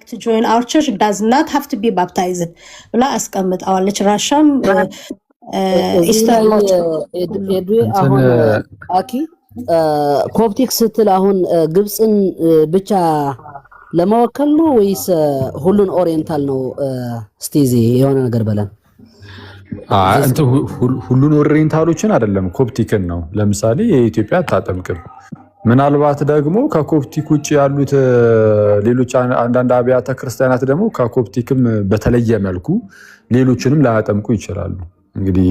to join our church does not have to be baptized ብላ አስቀምጣዋለች። ራሻም ኢስተርኖች አሁን አኪ ኮፕቲክ ስትል አሁን ግብጽን ብቻ ለማወከል ነው ወይስ ሁሉን ኦሪየንታል ነው? ስቲዚ የሆነ ነገር በለን። አንተ ሁሉን ኦሪየንታሎችን አይደለም ኮፕቲክን ነው። ለምሳሌ የኢትዮጵያ አታጠምቅም። ምናልባት ደግሞ ከኮፕቲክ ውጭ ያሉት ሌሎች አንዳንድ አብያተ ክርስቲያናት ደግሞ ከኮፕቲክም በተለየ መልኩ ሌሎችንም ላያጠምቁ ይችላሉ። እንግዲህ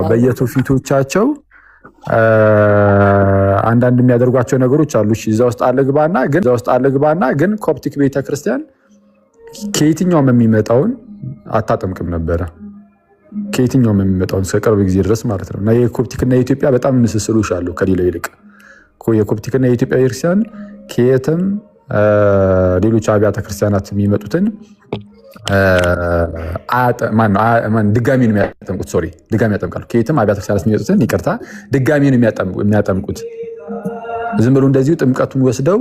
በየትውፊቶቻቸው አንዳንድ የሚያደርጓቸው ነገሮች አሉ። እዛ ውስጥ አለግባና ግን ኮፕቲክ ቤተክርስቲያን ከየትኛውም የሚመጣውን አታጠምቅም ነበረ። ከየትኛውም የሚመጣውን እስከ ቅርብ ጊዜ ድረስ ማለት ነው። እና የኮፕቲክና የኢትዮጵያ በጣም ምስስሎች አሉ ከሌላ ይልቅ። የኮፕቲክና የኢትዮጵያ ቤተክርስቲያን ከየትም ሌሎች አብያተ ክርስቲያናት የሚመጡትን ድጋሚ ነው የሚያጠምቁት። ድጋሚ ያጠምቃሉ። ከየትም አብያተ ክርስቲያናት የሚመጡትን ይቅርታ፣ ድጋሚ ነው የሚያጠምቁት። ዝም ብሎ እንደዚሁ ጥምቀቱን ወስደው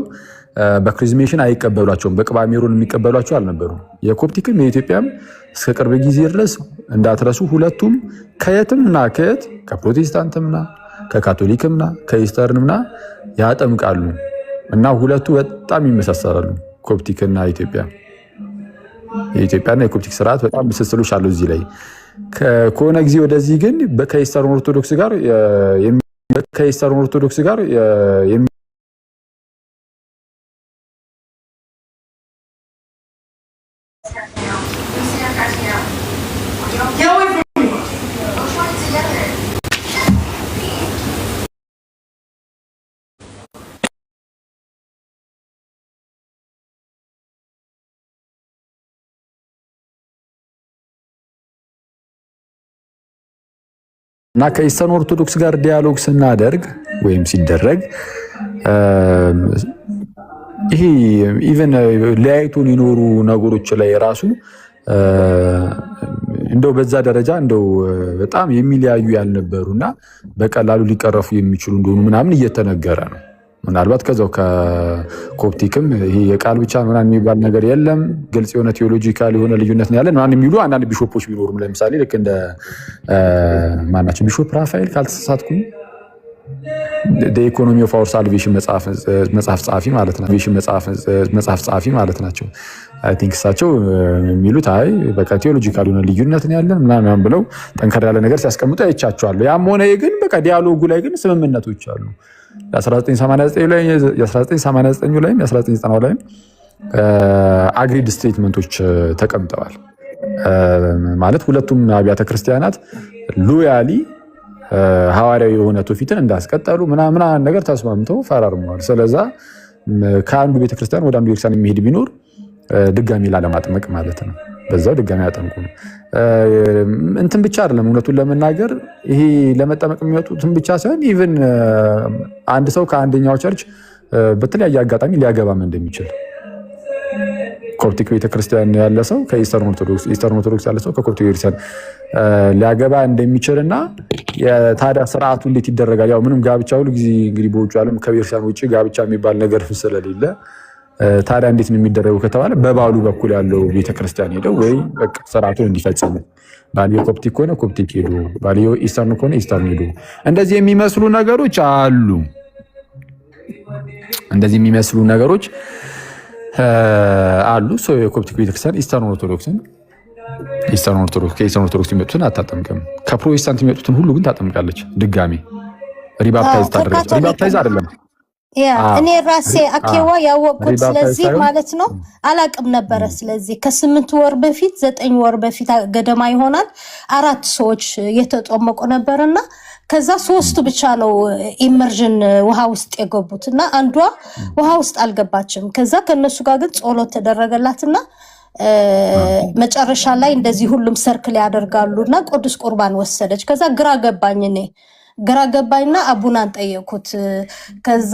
በክሪዝሜሽን አይቀበሏቸውም። በቅባ ሜሮን የሚቀበሏቸው አልነበሩም። የኮፕቲክም የኢትዮጵያም እስከ ቅርብ ጊዜ ድረስ እንዳትረሱ ሁለቱም ከየትምና ከየት ከፕሮቴስታንትምና ከካቶሊክምና ከኢስተርንምና ያጠምቃሉ እና ሁለቱ በጣም ይመሳሰላሉ። ኮፕቲክና ኢትዮጵያ የኢትዮጵያና የኮፕቲክ ስርዓት በጣም ምስስሎች አሉ። እዚህ ላይ ከሆነ ጊዜ ወደዚህ ግን ከኢስተርን ኦርቶዶክስ ጋር እና ከኢስተርን ኦርቶዶክስ ጋር ዲያሎግ ስናደርግ ወይም ሲደረግ ይሄ ኢቨን ለያይቱን ይኖሩ ነገሮች ላይ ራሱ እንደው በዛ ደረጃ እንደው በጣም የሚለያዩ ያልነበሩና በቀላሉ ሊቀረፉ የሚችሉ እንደሆኑ ምናምን እየተነገረ ነው። ምናልባት ከዛው ከኮፕቲክም ይሄ የቃል ብቻ ምናምን የሚባል ነገር የለም፣ ግልጽ የሆነ ቴዎሎጂካል የሆነ ልዩነት ነው ያለን ምናምን የሚሉ አንዳንድ ቢሾፖች ቢኖሩም ለምሳሌ ልክ እንደ ማናቸው ቢሾፕ ራፋኤል ካልተሳሳትኩኝ ኢኮኖሚ ኦፍ አወር ሳልቬሽን መጽሐፍ ጸሐፊ ማለት ናቸው። አይ ቲንክ እሳቸው የሚሉት አይ በቃ ቴዎሎጂካል የሆነ ልዩነት ነው ያለን ምናምን ብለው ጠንከር ያለ ነገር ሲያስቀምጡ አይቻቸዋለሁ። ያም ሆነ ግን በቃ ዲያሎጉ ላይ ግን ስምምነቶች አሉ። የ1989 ላይም የ1990 ላይም አግሪድ ስቴትመንቶች ተቀምጠዋል። ማለት ሁለቱም አብያተ ክርስቲያናት ሎያሊ ሐዋርያዊ የሆነ ትውፊትን እንዳስቀጠሉ ምናምን ነገር ተስማምተው ፈራርመዋል። ስለዛ ከአንዱ ቤተክርስቲያን ወደ አንዱ ቤተክርስቲያን የሚሄድ ቢኖር ድጋሚ ላለማጥመቅ ማለት ነው። በዛው ድጋሚ ያጠምቁ ነው። እንትን ብቻ አይደለም፣ እውነቱን ለመናገር ይሄ ለመጠመቅ የሚመጡትን ብቻ ሳይሆን ኢቭን አንድ ሰው ከአንደኛው ቸርች በተለያየ አጋጣሚ ሊያገባም እንደሚችል ኮፕቲክ ቤተክርስቲያን ያለ ሰው ከኢስተርን ኦርቶዶክስ ያለ ሰው ከኮፕቲክ ቤተክርስቲያን ሊያገባ እንደሚችልና ታዲያ ስርዓቱ እንዴት ይደረጋል? ያው ምንም ጋብቻ ሁሉ ጊዜ እንግዲህ በውጭ ዓለም ከቤተክርስቲያን ውጭ ጋብቻ የሚባል ነገር ስለሌለ ታዲያ እንዴት ነው የሚደረገው ከተባለ በባሉ በኩል ያለው ቤተክርስቲያን ሄደው ወይ በቃ ስርዓቱን እንዲፈጽሙ፣ ባልየው ኮፕቲክ ከሆነ ኮፕቲክ ሄዱ፣ ባልየው ኢስተርን ከሆነ ኢስተርን ሄዱ። እንደዚህ የሚመስሉ ነገሮች አሉ። የኮፕቲክ ቤተክርስቲያን ኢስተርን ኦርቶዶክስ የሚመጡትን አታጠምቅም። ከፕሮቴስታንት የሚመጡትን ሁሉ ግን ታጠምቃለች። ድጋሚ ሪባፕታይዝ ታደርጋለች። ሪባፕታይዝ አይደለም እኔ ራሴ አኬዋ ያወቅኩት ስለዚህ ማለት ነው አላቅም ነበረ። ስለዚህ ከ8 ወር በፊት 9 ወር በፊት ገደማ ይሆናል 4 ሰዎች የተጠመቁ ነበርና ከዛ 3ቱ ብቻ ነው ኢመርዥን ውሃ ውስጥ የገቡትና አንዷ ውሃ ውስጥ አልገባችም። ከዛ ከነሱ ጋር ግን ጸሎት ተደረገላትና መጨረሻ ላይ እንደዚህ ሁሉም ሰርክል ያደርጋሉና ቅዱስ ቁርባን ወሰደች። ከዛ ግራ ገባኝና አቡናን ጠየቁት። ከዛ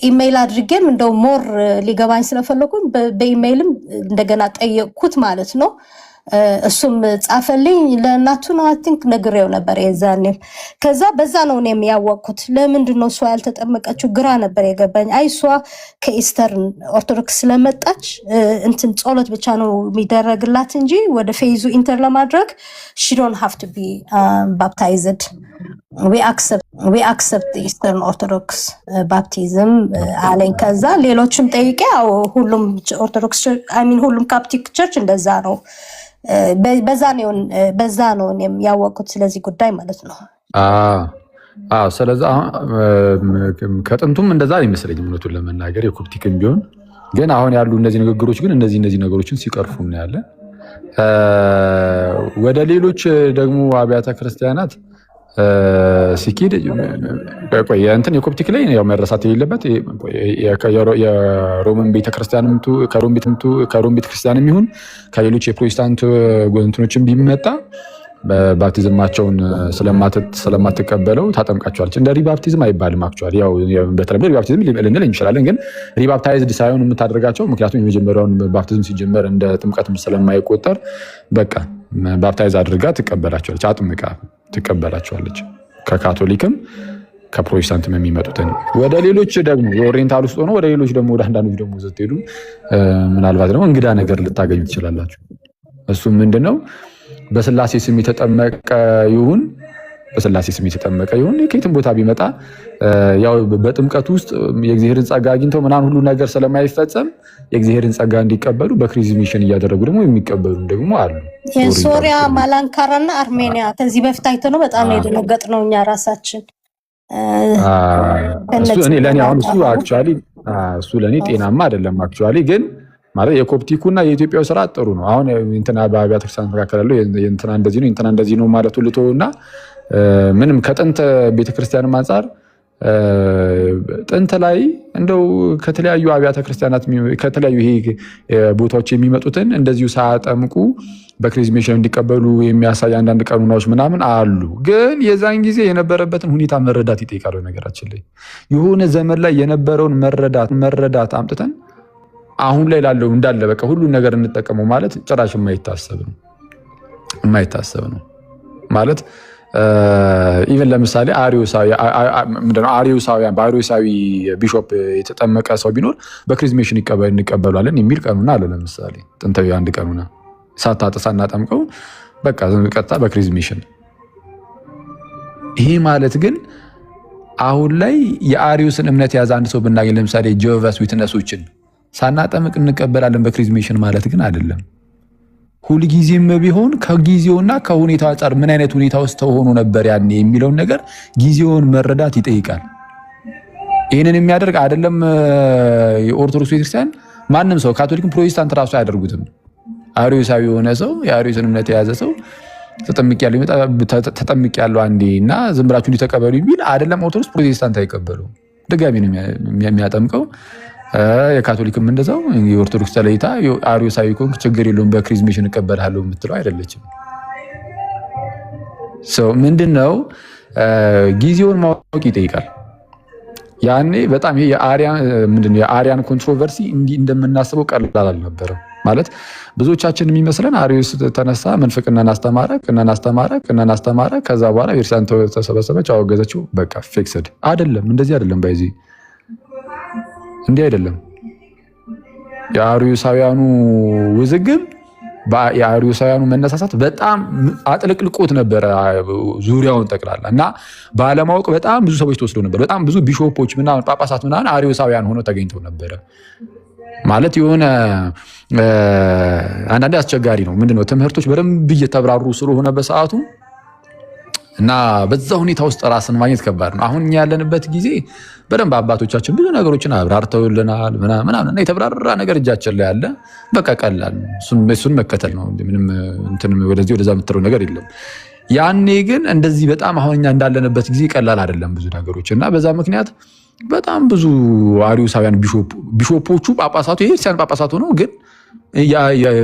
ኢሜይል አድርጌም እንደው ሞር ሊገባኝ ስለፈለኩኝ በኢሜይልም እንደገና ጠየቅኩት ማለት ነው። እሱም ጻፈልኝ ለእናቱ ነው አይ ቲንክ ነግሬው ነበር የዛኔም። ከዛ በዛ ነው እኔም ያወቅኩት ለምንድን ነው እሷ ያልተጠመቀችው ግራ ነበር የገባኝ። አይ እሷ ከኢስተርን ኦርቶዶክስ ስለመጣች እንትን ጸሎት ብቻ ነው የሚደረግላት እንጂ ወደ ፌዙ ኢንተር ለማድረግ she don't have to be baptized. we accept the Eastern Orthodox baptism አለኝ። ከዛ ሌሎችም ጠይቄ ያው ሁሉም ኦርቶዶክስ አይ ሚን ሁሉም ካፕቲክ ቸርች እንደዛ ነው። በዛ ነው እኔም ያወቅኩት ስለዚህ ጉዳይ ማለት ነው። ስለዚህ ከጥንቱም እንደዛ አይመስለኝም እውነቱን ለመናገር የኮፕቲክም ቢሆን ግን አሁን ያሉ እነዚህ ንግግሮች ግን እነዚህ ነገሮችን ሲቀርፉ እናያለን። ወደ ሌሎች ደግሞ አብያተ ክርስቲያናት ሲኪድ እንትን የኮፕቲክ ላይ ያው መረሳት የሌለበት የሮምን ቤተክርስቲያንም ከሮም ቤተክርስቲያንም ይሁን ከሌሎች የፕሮቴስታንት እንትኖችን ቢመጣ ባፕቲዝማቸውን ስለማትቀበለው ታጠምቃቸዋለች። እንደ ሪባፕቲዝም አይባልም። አክቹዋሊ ያው በተለምዶ ሪባፕቲዝም ልንል እንችላለን፣ ግን ሪባፕታይዝድ ሳይሆን የምታደርጋቸው ምክንያቱም የመጀመሪያውን ባፕቲዝም ሲጀመር እንደ ጥምቀትም ስለማይቆጠር በቃ ባፕታይዝ አድርጋ ትቀበላቸዋለች፣ አጥምቃ ትቀበላቸዋለች። ከካቶሊክም ከፕሮቴስታንትም የሚመጡትን ወደ ሌሎች ደግሞ የኦሪየንታል ውስጥ ሆኖ ወደ ሌሎች ደግሞ ወደ አንዳንዶች ደግሞ ስትሄዱ ምናልባት ደግሞ እንግዳ ነገር ልታገኙ ትችላላችሁ። እሱ ምንድነው? በስላሴ ስም የተጠመቀ ይሁን ከየትም ቦታ ቢመጣ ያው በጥምቀት ውስጥ የእግዚአብሔርን ጸጋ አግኝተው ምናምን ሁሉ ነገር ስለማይፈጸም የእግዚአብሔርን ጸጋ እንዲቀበሉ በክሪዝሚሽን እያደረጉ ደግሞ የሚቀበሉ ደግሞ አሉ። የሶሪያ ማላንካራና አርሜኒያ ከዚህ በፊት አይተነው በጣም ነው የደነገጥነው እኛ ራሳችን። እሱ ለእኔ ጤናማ አይደለም አክቹዋሊ ግን ማለት የኮፕቲኩና የኢትዮጵያው ስራ ጥሩ ነው። አሁን እንትና በአብያተ ክርስቲያን መካከል ያለው እንትና እንደዚህ ነው ማለቱ ልተውና ምንም ከጥንት ቤተክርስቲያንም አንፃር ጥንት ላይ እንደው ከተለያዩ አብያተ ክርስቲያናት ከተለያዩ ይሄ ቦታዎች የሚመጡትን እንደዚሁ ሳያጠምቁ በክሪዝሜሽን እንዲቀበሉ የሚያሳይ አንዳንድ ቀኖናዎች ምናምን አሉ። ግን የዛን ጊዜ የነበረበትን ሁኔታ መረዳት ይጠይቃል። ነገራችን ላይ የሆነ ዘመን ላይ የነበረውን መረዳት አምጥተን አሁን ላይ ላለው እንዳለ በቃ ሁሉን ነገር እንጠቀመው ማለት ጭራሽ የማይታሰብ ነው ማለት ኢቨን ለምሳሌ በአሪዮሳዊ ቢሾፕ የተጠመቀ ሰው ቢኖር በክሪዝሜሽን እንቀበሏለን የሚል ቀኑና አለ። ለምሳሌ ጥንታዊ አንድ ቀኑና ሳናጠምቀው በቃ ቀጥታ በክሪዝሜሽን። ይሄ ማለት ግን አሁን ላይ የአሪዮስን እምነት የያዘ አንድ ሰው ብናገኝ ለምሳሌ ጆቫስ ዊትነሶችን ሳናጠምቅ እንቀበላለን በክሪዝሜሽን ማለት ግን አይደለም። ሁልጊዜም ቢሆን ከጊዜውና ከሁኔታው አንፃር ምን አይነት ሁኔታ ውስጥ ተሆኖ ነበር ያኔ የሚለውን ነገር ጊዜውን መረዳት ይጠይቃል። ይህንን የሚያደርግ አይደለም የኦርቶዶክስ ቤተክርስቲያን ማንም ሰው ካቶሊክም ፕሮቴስታንት ራሱ አያደርጉትም። አሪዮሳዊ የሆነ ሰው የአሪዮስን እምነት የያዘ ሰው ተጠምቄያለሁ አንዴ እና ዝም ብላችሁ እንዲተቀበሉ የሚል አይደለም። ኦርቶዶክስ ፕሮቴስታንት አይቀበሉም። ድጋሚ ነው የሚያጠምቀው። የካቶሊክም እንደዛው የኦርቶዶክስ ተለይታ አሪዮሳዊ ኮንክ ችግር የለውም በክሪዝሜሽን እቀበላለሁ የምትለው አይደለችም። ምንድነው ጊዜውን ማወቅ ይጠይቃል። ያኔ በጣም ይሄ የአሪያን ኮንትሮቨርሲ እንዲህ እንደምናስበው ቀላል አልነበረም። ማለት ብዙዎቻችን የሚመስለን አሪዮስ ተነሳ፣ መንፍቅናን አስተማረ፣ ከዛ በኋላ ቤተክርስቲያን ተሰበሰበች፣ አወገዘችው፣ በቃ ፊክስድ አይደለም። እንደዚህ አይደለም። ባይዚ እንዲህ አይደለም። የአሪዮሳውያኑ ውዝግብ የአሪዮሳውያኑ መነሳሳት በጣም አጥልቅልቆት ነበረ ዙሪያውን ጠቅላላ እና ባለማወቅ በጣም ብዙ ሰዎች ተወስደው ነበር። በጣም ብዙ ቢሾፖች ምናምን ጳጳሳት ምናምን አሪዮሳውያን ሆነው ተገኝተው ነበረ። ማለት የሆነ አንዳንዴ አስቸጋሪ ነው። ምንድነው ትምህርቶች በደንብ እየተብራሩ ስለሆነ በሰዓቱ እና በዛ ሁኔታ ውስጥ ራስን ማግኘት ከባድ ነው። አሁን እኛ ያለንበት ጊዜ በደንብ አባቶቻችን ብዙ ነገሮችን አብራርተውልናል ምናምን እና የተብራራ ነገር እጃችን ላይ አለ። በቃ ቀላል እሱን መከተል ነው። ምንም እንትን ወደዛ የምትለው ነገር የለም። ያኔ ግን እንደዚህ በጣም አሁን እኛ እንዳለንበት ጊዜ ቀላል አይደለም ብዙ ነገሮች እና በዛ ምክንያት በጣም ብዙ አሪዮሳውያን ቢሾፖቹ ጳጳሳቱ የክርስቲያን ጳጳሳቱ ነው። ግን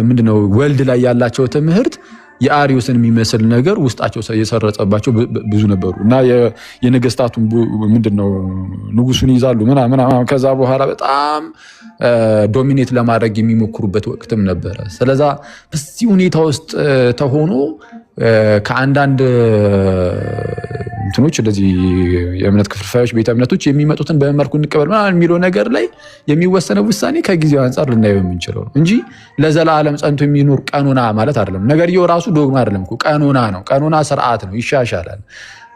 ምንድነው ወልድ ላይ ያላቸው ትምህርት የአሪዮስን የሚመስል ነገር ውስጣቸው የሰረጸባቸው ብዙ ነበሩ እና የነገስታቱን ምንድነው ንጉሱን ይዛሉ ምናምን ከዛ በኋላ በጣም ዶሚኔት ለማድረግ የሚሞክሩበት ወቅትም ነበረ። ስለዛ በዚህ ሁኔታ ውስጥ ተሆኖ ከአንዳንድ እንትኖች እንደዚህ የእምነት ክፍልፋዮች ቤተ እምነቶች የሚመጡትን በመልኩ እንቀበል ምናምን የሚለው ነገር ላይ የሚወሰነው ውሳኔ ከጊዜው አንፃር ልናየው የምንችለው ነው እንጂ ለዘላለም ጸንቶ የሚኖር ቀኖና ማለት አይደለም። ነገርየው ራሱ ዶግማ አይደለም እኮ ቀኖና ነው። ቀኖና ስርዓት ነው፣ ይሻሻላል።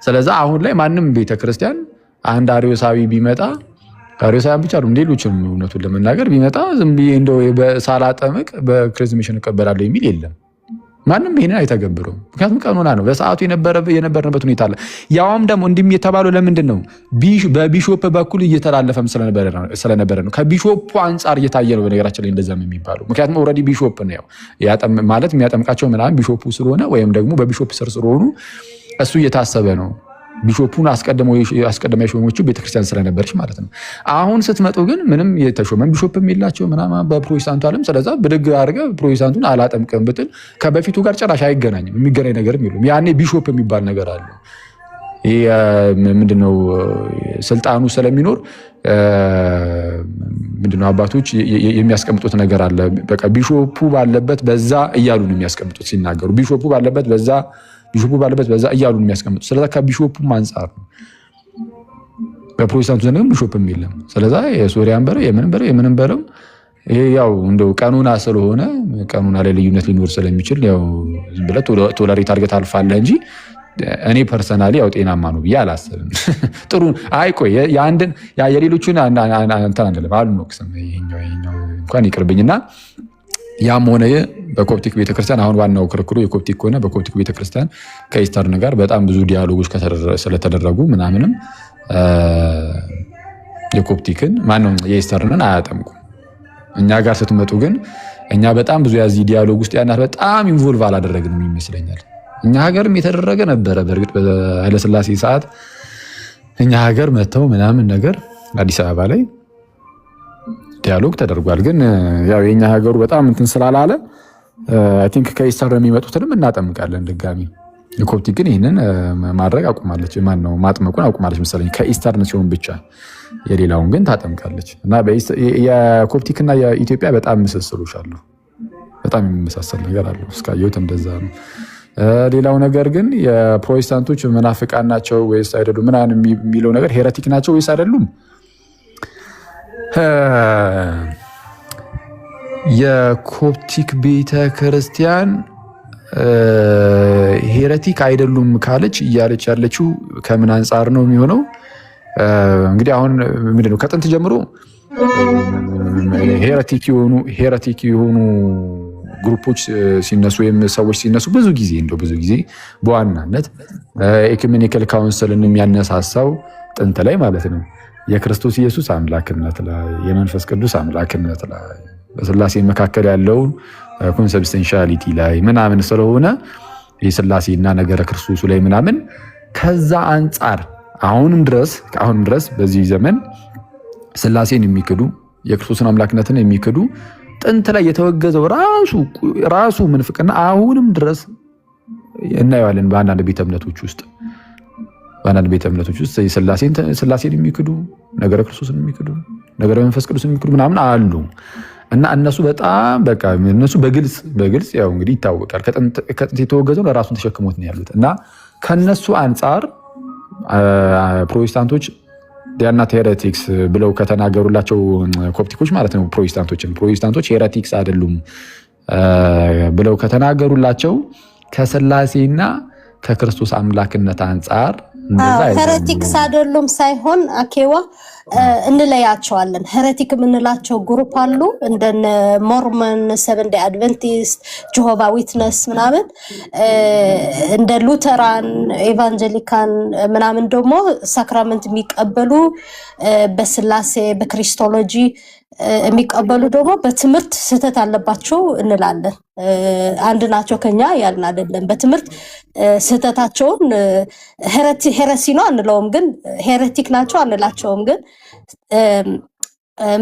ስለዛ አሁን ላይ ማንም ቤተክርስቲያን አንድ አሪዮሳዊ ቢመጣ አሪዮሳዊ ብቻ ነው ሌሎችም እውነቱን ለመናገር ቢመጣ ዝም ብዬ እንደው በሳላጠምቅ በክሪዝሜሽን እቀበላለሁ የሚል የለም። ማንም ይሄንን አይተገብረውም። ምክንያቱም ቀኖና ነው። በሰዓቱ የነበርንበት ሁኔታ አለ። ያውም ደግሞ እንዲህ የተባለው ለምንድን ነው? በቢሾፕ በኩል እየተላለፈም ስለነበረ ነው። ከቢሾፑ አንጻር እየታየ ነው በነገራችን ላይ እንደዛም የሚባለው። ምክንያቱም ኦልሬዲ ቢሾፕ ነው ማለት የሚያጠምቃቸው ምናምን ቢሾፑ ስለሆነ ወይም ደግሞ በቢሾፕ ስር ስለሆኑ እሱ እየታሰበ ነው። ቢሾፑን አስቀድማ የሾመችው ቤተክርስቲያን ስለነበረች ማለት ነው። አሁን ስትመጡ ግን ምንም የተሾመን ቢሾፕም የላቸው ምናምን በፕሮቴስታንቱ ዓለም። ስለዛ ብድግ አድርገህ ፕሮቴስታንቱን አላጠምቅም ብትል ከበፊቱ ጋር ጭራሽ አይገናኝም። የሚገናኝ ነገርም የለም። ያኔ ቢሾፕ የሚባል ነገር አለ። ይሄ ምንድነው ስልጣኑ ስለሚኖር ምንድነው አባቶች የሚያስቀምጡት ነገር አለ። በቃ ቢሾፑ ባለበት በዛ እያሉ ነው የሚያስቀምጡት ሲናገሩ። ቢሾፑ ባለበት በዛ እያሉ ነው የሚያስቀምጡት። ስለዛ ከቢሾፑም አንጻር ነው። በፕሮቴስታንቱ ዘንድ ግን ቢሾፕም የለም። ስለዛ የሶሪያን በለው የምንም በለው ይሄ ያው እንደው ቀኖና ስለሆነ ቀኖና ላይ ልዩነት ሊኖር ስለሚችል ያው ዝም ብለህ ቶለሬት አድርገህ ታልፋለህ እንጂ እኔ ፐርሰናሊ ያው ጤናማ ነው ብዬ አላስብም። ጥሩ ቆይ የሌሎቹን እንትን አንልም አልኖቅስም። ይሄኛው እንኳን ይቅርብኝና ያም ሆነ በኮፕቲክ ቤተክርስቲያን አሁን ዋናው ክርክሩ የኮፕቲክ ሆነ በኮፕቲክ ቤተክርስቲያን ከኢስተርን ጋር በጣም ብዙ ዲያሎጎች ስለተደረጉ ምናምንም የኮፕቲክን ማነው የኢስተርንን አያጠምቁም። እኛ ጋር ስትመጡ ግን እኛ በጣም ብዙ ያዚህ ዲያሎግ ውስጥ ያናት በጣም ኢንቮልቭ አላደረግንም ይመስለኛል። እኛ ሀገርም የተደረገ ነበረ። በእርግጥ በኃይለሥላሴ ሰዓት እኛ ሀገር መተው ምናምን ነገር አዲስ አበባ ላይ ዲያሎግ ተደርጓል። ግን ያው የኛ ሀገሩ በጣም እንትን ስላላለ አይ ቲንክ ከኢስተር የሚመጡትንም እናጠምቃለን ድጋሚ። የኮፕቲክ ግን ይህንን ማድረግ አቁማለች። ማነው ማጥመቁን አቁማለች መሰለኝ ከኢስተርን ሲሆን ብቻ፣ የሌላውን ግን ታጠምቃለች። እና የኮፕቲክ እና የኢትዮጵያ በጣም ምስስሎች አሉ። በጣም የሚመሳሰል ነገር አለው። እስካየሁት እንደዛ ነው። ሌላው ነገር ግን የፕሮቴስታንቶች መናፍቃን ናቸው ወይስ አይደሉም ምናምን የሚለው ነገር ሄረቲክ ናቸው ወይስ አይደሉም? የኮፕቲክ ቤተ ክርስቲያን ሄረቲክ አይደሉም ካለች እያለች ያለችው ከምን አንጻር ነው የሚሆነው? እንግዲህ አሁን ምንድነው ከጥንት ጀምሮ ሄረቲክ የሆኑ ግሩፖች ሲነሱ ወይም ሰዎች ሲነሱ ብዙ ጊዜ በዋናነት ኤኩሜኒካል ካውንስልን የሚያነሳሳው ጥንት ላይ ማለት ነው የክርስቶስ ኢየሱስ አምላክነት ላይ የመንፈስ ቅዱስ አምላክነት ላይ በስላሴ መካከል ያለውን ኮንሰብስቴንሻሊቲ ላይ ምናምን ስለሆነ የስላሴና ነገረ ክርስቶሱ ላይ ምናምን ከዛ አንጻር አሁንም ድረስ በዚህ ዘመን ስላሴን የሚክዱ የክርስቶስን አምላክነትን የሚክዱ ጥንት ላይ የተወገዘው ራሱ ምንፍቅና አሁንም ድረስ እናየዋለን። በአንዳንድ ቤተ እምነቶች ውስጥ ስላሴን የሚክዱ ነገረ ክርስቶስን የሚክዱ ነገረ መንፈስ ቅዱስን የሚክዱ ምናምን አሉ እና እነሱ በጣም በቃ እነሱ በግልጽ ያው እንግዲህ ይታወቃል። ከጥንት የተወገዘው ለራሱን ተሸክሞት ነው ያሉት እና ከነሱ አንጻር ፕሮቴስታንቶች ዲያናት ሄሬቲክስ ብለው ከተናገሩላቸው ኮፕቲኮች ማለት ነው ፕሮቴስታንቶች ሄሬቲክስ አይደሉም ብለው ከተናገሩላቸው ከስላሴና ከክርስቶስ አምላክነት አንጻር ሄሬቲክስ አይደሉም ሳይሆን አኬዋ እንለያቸዋለን። ሄሬቲክ የምንላቸው ግሩፕ አሉ እንደነ ሞርመን፣ ሰቨን ዴይ አድቨንቲስት፣ ጆሆቫ ዊትነስ ምናምን፣ እንደ ሉተራን፣ ኤቫንጀሊካን ምናምን ደግሞ ሳክራመንት የሚቀበሉ በስላሴ በክሪስቶሎጂ የሚቀበሉ ደግሞ በትምህርት ስህተት አለባቸው እንላለን። አንድ ናቸው ከኛ ያልን አይደለም። በትምህርት ስህተታቸውን ሄረሲ ነው አንለውም፣ ግን ሄሬቲክ ናቸው አንላቸውም። ግን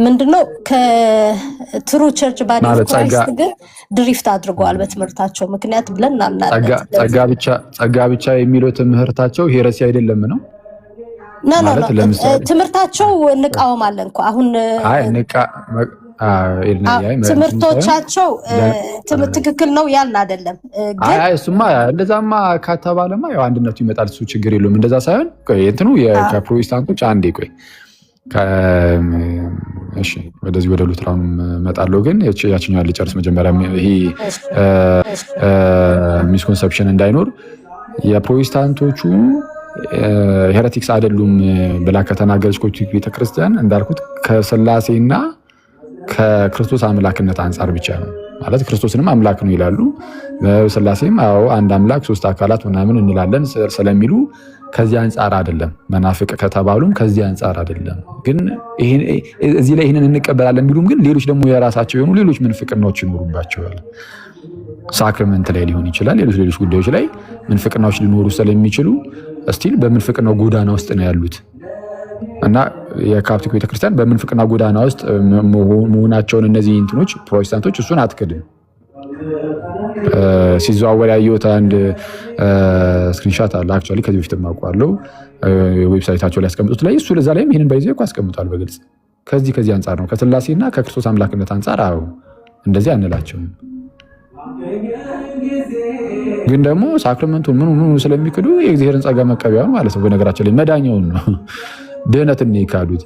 ምንድነው ከትሩ ቸርች ባዲ ኦፍ ክራይስት ግን ድሪፍት አድርገዋል በትምህርታቸው ምክንያት ብለን እናምናለን። ጸጋ ብቻ የሚለው ትምህርታቸው ሄረሲ አይደለም ነው ማለት ትምህርታቸው እንቃወማለን እኮ አሁን ትምህርቶቻቸው ትክክል ነው ያልን አይደለም። ግን እሱማ እንደዛማ ከተባለማ ያው አንድነቱ ይመጣል፣ እሱ ችግር የለውም። እንደዛ ሳይሆን ቆይ እንትኑ የፕሮቴስታንቶች አንዴ ቆይ እሺ ወደዚህ ወደ ሉትራን መጣለው ግን ያችኛው ልጨርስ መጀመሪያ ይሄ ሚስኮንሰፕሽን እንዳይኖር የፕሮቴስታንቶቹ ሄሬቲክስ አይደሉም ብላ ከተናገረች ኮፕቲክ ቤተክርስቲያን እንዳልኩት ከስላሴና ከክርስቶስ አምላክነት አንፃር ብቻ ነው ማለት ክርስቶስንም አምላክ ነው ይላሉ። ስላሴም አዎ አንድ አምላክ ሶስት አካላት ምናምን እንላለን ስለሚሉ ከዚህ አንፃር አይደለም። መናፍቅ ከተባሉም ከዚህ አንፃር አይደለም። ግን እዚህ ላይ ይሄንን እንቀበላለን ቢሉም ግን ሌሎች ደግሞ የራሳቸው የሆኑ ሌሎች ምንፍቅናዎች ይኖሩባቸዋል። ሳክራመንት ላይ ሊሆን ይችላል፣ ሌሎች ጉዳዮች ላይ ምንፍቅናዎች ሊኖሩ ስለሚችሉ እስቲል በምንፍቅናው ጎዳና ውስጥ ነው ያሉት እና የካቶሊክ ቤተክርስቲያን በምንፍቅና ጎዳና ውስጥ መሆናቸውን እነዚህ እንትኖች ፕሮቴስታንቶች እሱን አትክድም። ሲዘዋወር ያየሁት አንድ ስክሪንሻት አለ አክቹአሊ ከዚህ በፊት ማውቀዋለሁ ዌብሳይታቸው ላይ ያስቀምጡት ላይ እሱ ለዛ ላይም ይሄንን ባይዘው እኮ አስቀምጧል በግልጽ ከዚህ አንፃር ነው ከስላሴና ከክርስቶስ አምላክነት አንፃር አዎ እንደዚህ አንላቸውም። ግን ደግሞ ሳክራመንቱን ምን ስለሚክዱ የእግዚአብሔርን ጸጋ መቀበያውን ማለት ነው በነገራችን ላይ መዳኛውን ነው ድህነትን ይካዱት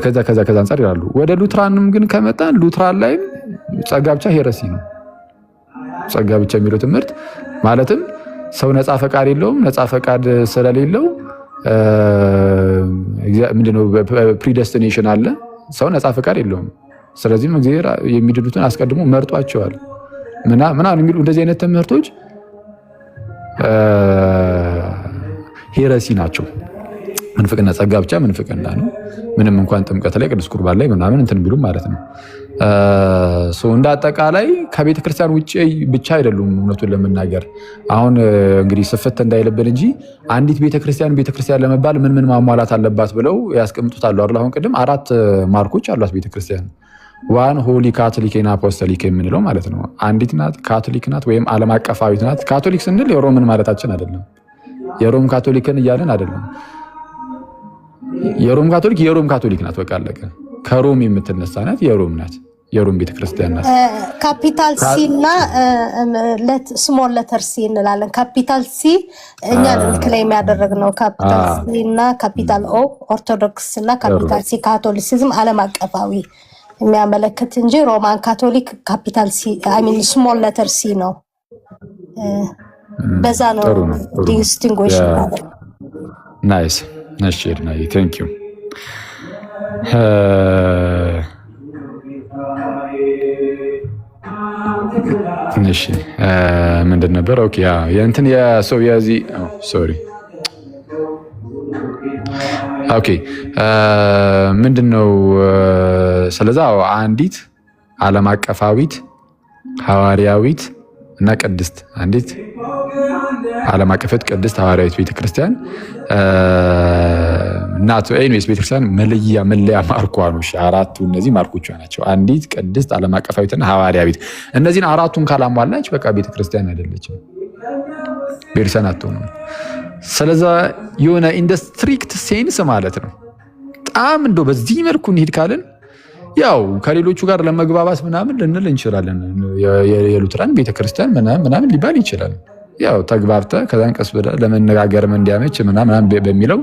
ከዛ አንፃር ይላሉ። ወደ ሉትራንም ግን ከመጣን ሉትራን ላይ ጸጋ ብቻ ሄረሲ ነው። ጸጋ ብቻ የሚለው ትምህርት ማለትም ሰው ነፃ ፈቃድ የለውም። ነፃ ፈቃድ ስለሌለው ምንድነው ፕሪደስቲኔሽን አለ። ሰው ነፃ ፈቃድ የለውም። ስለዚህም እግዚአብሔር የሚድኑትን አስቀድሞ መርጧቸዋል ምናምን የሚሉ እንደዚህ አይነት ትምህርቶች ሄረሲ ናቸው። ምንፍቅና ጸጋ ብቻ ምንፍቅና ነው። ምንም እንኳን ጥምቀት ላይ ቅዱስ ቁርባን ላይ ምናምን እንትን ቢሉ ማለት ነው። እንደ አጠቃላይ ከቤተ ክርስቲያን ውጭ ብቻ አይደሉም። እውነቱን ለመናገር አሁን እንግዲህ ስፍት እንዳይልብን እንጂ አንዲት ቤተክርስቲያን ለመባል ምን ማሟላት አለባት ብለው ያስቀምጡታል አይደል? አሁን ቅድም 4 ማርኮች አሏት ቤተክርስቲያን። ዋን ሆሊ ካቶሊክ እና አፖስቶሊክ የምንለው ማለት ነው። አንዲት ናት፣ ካቶሊክ ናት ወይም ዓለም አቀፋዊት ናት። ካቶሊክ ስንል የሮምን ማለታችን አይደለም። የሮም ካቶሊክን እያለን አይደለም። የሮም ካቶሊክ ናት። በቃ አለቀ። ከሮም የምትነሳ ናት። የሮም ናት። የሮም ቤተክርስቲያን ናት። ካፒታል ሲ እና ስሞል ሌተር ሲ እንላለን። ካፒታል ሲ እኛ ክሌም ያደረግነው ካፒታል ሲ እና ካፒታል ኦ ኦርቶዶክስ እና ካፒታል ሲ ካቶሊሲዝም ዓለም አቀፋዊ የሚያመለክት እንጂ ሮማን ካቶሊክ ካፒታል ሲ ስሞል ሌተር ሲ ነው። በዛ ነው ዲስቲንጉሽ ማለት ናይስ ነሽር ናይ ቴንክ ዩ እሺ ምንድን ነበር? ኦኬ ያ የእንትን የሰው የዚህ ሶሪ ኦኬ ምንድነው? ስለዛ አንዲት ዓለም አቀፋዊት ሐዋርያዊት እና ቅድስት አንዲት ዓለም አቀፋዊት ቅድስት ሐዋርያዊት ቤተክርስቲያን ናት። ኤኒዌይስ ቤተክርስቲያን መለያ ማርኳ ነው። አራቱ እነዚህ ማርኮቿ ናቸው። አንዲት ቅድስት ዓለም አቀፋዊትና ሐዋርያዊት። እነዚህን አራቱን ካላሟላች በቃ ቤተክርስቲያን አይደለችም፣ ቤተክርስቲያን አትሆንም። ስለዛ የሆነ ኢን ስትሪክት ሴንስ ማለት ነው። በጣም እንደው በዚህ መልኩ እንሂድ ካልን ያው ከሌሎቹ ጋር ለመግባባት ምናምን ልንል እንችላለን። የሉትራን ቤተክርስቲያን ምናምን ሊባል ይችላል። ያው ተግባብተ ከዛን ቀስ ብለህ ለመነጋገርም እንዲያመች ምናምን በሚለው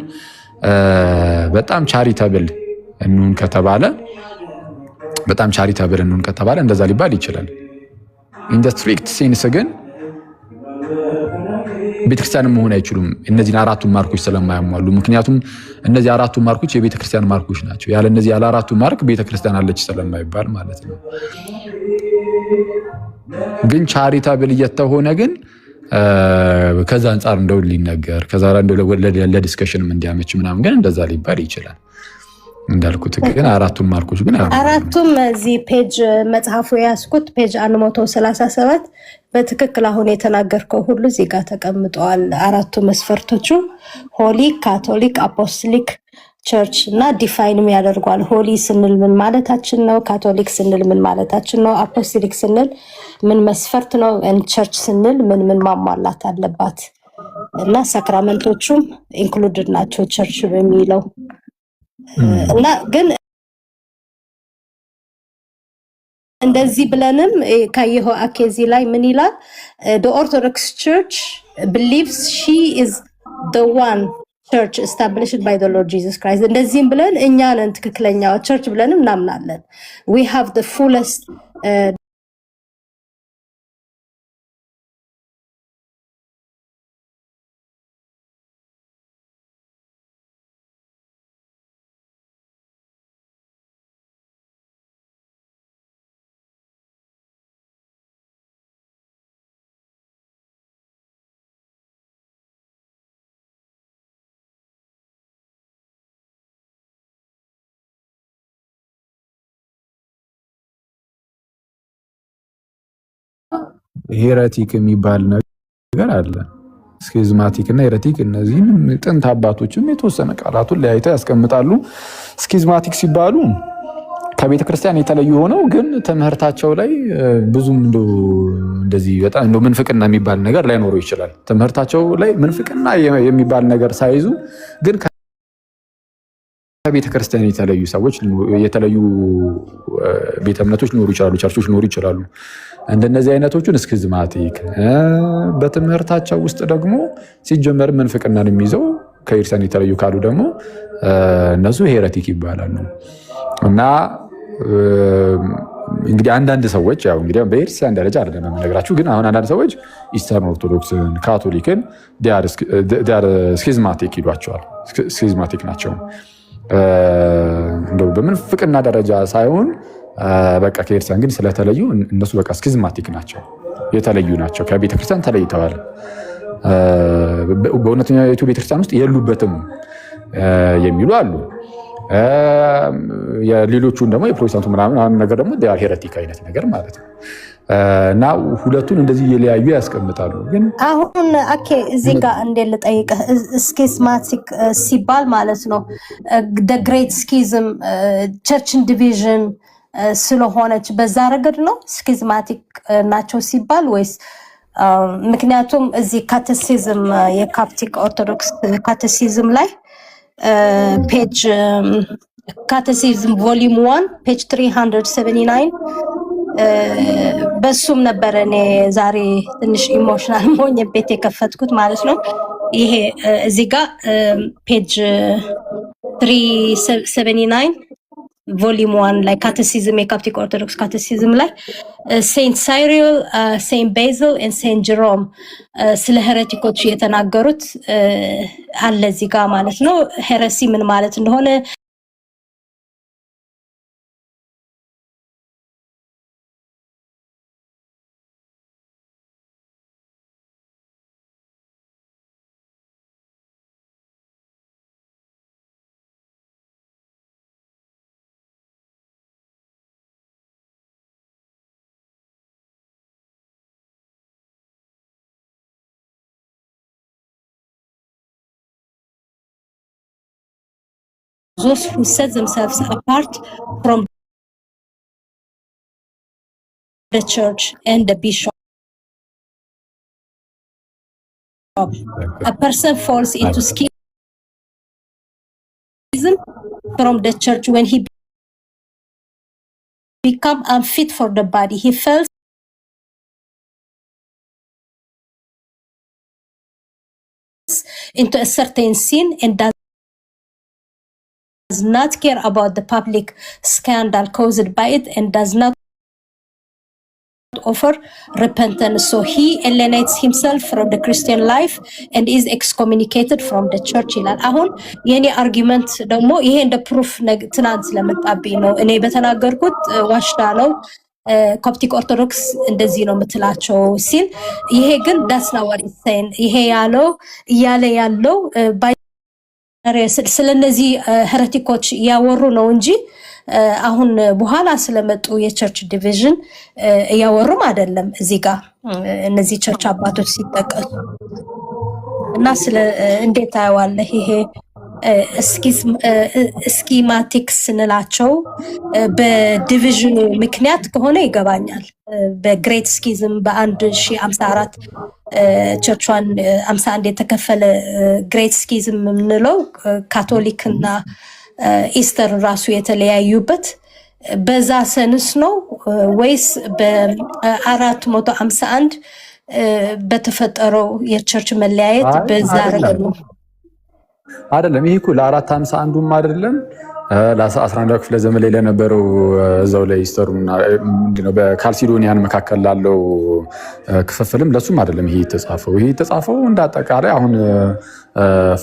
በጣም ቻሪታብል እንሁን ከተባለ እንደዛ ሊባል ይችላል። ኢን ስትሪክት ሴንስ ግን ቤተክርስቲያን መሆን አይችሉም እነዚህን አራቱን ማርኮች ስለማያሟሉ። ምክንያቱም እነዚህ አራቱ ማርኮች የቤተክርስቲያን ማርኮች ናቸው። ያለ እነዚህ ያለ አራቱ ማርክ ቤተክርስቲያን አለች ስለማይባል ማለት ነው። ግን ቻሪታብል እየተሆነ ግን ከዛ አንፃር እንደው ሊነገር ከዛ እንደው ለዲስከሽንም እንዲያመች ምናምን ግን እንደዛ ሊባል ይችላል። እንዳልኩት ግን አራቱን ማርኮች ግን አራቱም እዚህ ፔጅ መጽሐፉ ያስኩት ፔጅ 137 በትክክል አሁን የተናገርከው ሁሉ እዚህ ጋር ተቀምጠዋል። አራቱ መስፈርቶቹ ሆሊ፣ ካቶሊክ፣ አፖስቶሊክ፣ ቸርች እና ዲፋይንም ያደርጓል። ሆሊ ስንል ምን ማለታችን ነው? ካቶሊክ ስንል ምን ማለታችን ነው? አፖስቶሊክ ስንል ምን መስፈርት ነው? ቸርች ስንል ምን ማሟላት አለባት? እና ሳክራመንቶቹም ኢንክሉድድ ናቸው ቸርች በሚለው እና ግን እንደዚህ ብለንም ካየኸው አኬዚ ላይ ምን ይላል? the Orthodox Church believes she is the one church established by the Lord Jesus Christ. እንደዚህም ብለን እኛ ነን ትክክለኛው ቸርች ብለንም እናምናለን። we have the fullest ሄሬቲክ የሚባል ነገር አለ። ስኪዝማቲክ እና ሄሬቲክ እነዚህም ጥንት አባቶችም የተወሰነ ቃላቱን ለያይተው ያስቀምጣሉ። ስኪዝማቲክ ሲባሉ ከቤተ ክርስቲያን የተለዩ ሆነው ግን ትምህርታቸው ላይ ብዙም እንደዚህ በጣም ምንፍቅና የሚባል ነገር ላይኖረው ይችላል። ትምህርታቸው ላይ ምንፍቅና የሚባል ነገር ሳይዙ ግን ከቤተ ክርስቲያን የተለዩ ሰዎች የተለዩ ቤተ እምነቶች ሊኖሩ ይችላሉ፣ ቸርቾች ሊኖሩ ይችላሉ። እንደነዚህ አይነቶቹን ስኪዝማቲክ፣ በትምህርታቸው ውስጥ ደግሞ ሲጀመር ምንፍቅናን የሚይዘው ከክርስቲያን የተለዩ ካሉ ደግሞ እነሱ ሄሬቲክ ይባላሉ። እና እንግዲህ አንዳንድ ሰዎች ያው እንግዲህ በክርስቲያን ደረጃ አይደለም የምነግራችሁ፣ ግን አሁን አንዳንድ ሰዎች ኢስተርን ኦርቶዶክስን፣ ካቶሊክን ዲያር ስኪዝማቲክ ይሏቸዋል። ስኪዝማቲክ ናቸው እንደው በምንፍቅና ደረጃ ሳይሆን በቃ ከክርስቲያን ግን ስለተለዩ እነሱ በቃ ስኪዝማቲክ ናቸው፣ የተለዩ ናቸው፣ ከቤተክርስቲያን ተለይተዋል። በእውነተኛይቱ ቤተክርስቲያን ውስጥ የሉበትም የሚሉ አሉ። የሌሎቹን ደግሞ የፕሮቴስታንቱ ምናምን ነገር ደግሞ ሄሬቲክ አይነት ነገር ማለት ነው። እና ሁለቱን እንደዚህ እየለያዩ ያስቀምጣሉ። ግን አሁን እዚህ ጋር እንዴት ልጠይቅህ፣ ስኪዝማቲክ ሲባል ማለት ነው the great schism ቸርችን ዲቪዥን ስለሆነች በዛ ረገድ ነው ስኪዝማቲክ ናቸው ሲባል ወይስ? ምክንያቱም እዚህ ካቴሲዝም የካፕቲክ ኦርቶዶክስ ካቴሲዝም ላይ ፔጅ ካቴሲዝም ቮሊዩም 1 ፔጅ 379 በሱም ነበረ እኔ ዛሬ ትንሽ ኢሞሽናል ሆኜበት የከፈትኩት ማለት ነው። ይሄ እዚህ ጋር ፔጅ 379 ቮሊዩም 1 ላይ ካቴሲዝም የካፕቲክ ኦርቶዶክስ ካቴሲዝም ላይ ሴንት ሳይሪል፣ ሴንት ቤዝል እና ሴንት ጀሮም ስለ ሄሬቲኮች የተናገሩት አለ እዚህ ጋር ማለት ነው። ሄረሲ ምን ማለት እንደሆነ those who set themselves apart from the church and the bishop. A person falls into schism from the church when he becomes unfit for the body. He falls into a certain sin and does not care about the public scandal caused by it and does not offer repentance. So he alienates himself from the Christian life and is excommunicated from the church ይላል። አሁን የኔ አርጊመንት ደግሞ ይሄ እንደ ፕሩፍ ትናንት ስለመጣብኝ ነው። እኔ በተናገርኩት ዋሽታ ነው ኮፕቲክ ኦርቶዶክስ እንደዚህ ነው የምትላቸው ሲል፣ ይሄ ግን that's not what it's saying። ይሄ ያለው እያለ ያለው ስለነዚህ ሄሬቲኮች ያወሩ ነው እንጂ አሁን በኋላ ስለመጡ የቸርች ዲቪዥን እያወሩም አይደለም። እዚህ ጋር እነዚህ ቸርች አባቶች ሲጠቀሱ እና ስለ እንዴት ታየዋለህ? ይሄ ስኪማቲክስ ስንላቸው በዲቪዥኑ ምክንያት ከሆነ ይገባኛል። በግሬት ስኪዝም በ1054 ቸርቿን 51 የተከፈለ ግሬት ስኪዝም የምንለው ካቶሊክና ኢስተር ራሱ የተለያዩበት በዛ ሰንስ ነው ወይስ በ451 በተፈጠረው የቸርች መለያየት በዛ ረገድ ነው? አይደለም። ይሄ እኮ ለ451ም አይደለም ለ11 ክፍለ ዘመን ላይ ለነበረው እዛው ላይ ኢስተሩና ምንድነው በካልሲዶኒያን መካከል ላለው ክፍፍልም ለሱም አይደለም ይሄ የተጻፈው። ይሄ የተጻፈው እንደ አጠቃላይ አሁን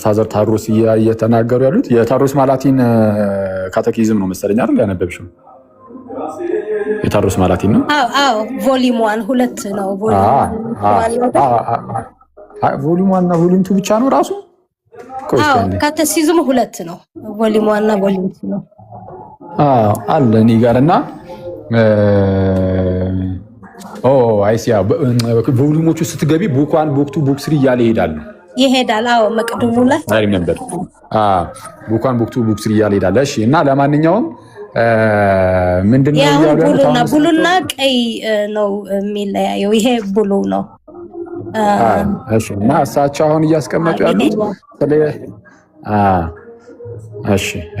ፋዘር ታድሮስ እየተናገሩ ያሉት የታድሮስ ማላቲን ካቴኪዝም ነው መሰለኝ አይደል ያነበብሽው? የታድሮስ ማላቲን ነው። አዎ ቮሊዩም 1 2 ነው። ቮሊዩም 1 እና ቮሊዩም 2 ብቻ ነው ራሱ። ካቴኪዝም 2 ነው። ቮሊዩም 1 እና ቮሊዩም 2 ነው። አለ እኔ ጋርና አይሲያ ቮሊዩሞቹ ስትገቢ ቡክ 1 ቡክ 2 ቡክ 3 እያለ ይሄዳል። አዎ መቅደሙ ላይ ታሪም ነበር። ቡክ 1 ቡክ 2 ቡክ 3 እያለ ይሄዳል። እሺ እና ለማንኛውም ምንድነው ያለው? ብሉና ቀይ ነው የሚለያየው። ይሄ ብሉ ነው። እሺ እና እሳቸው አሁን እያስቀመጡ ያሉት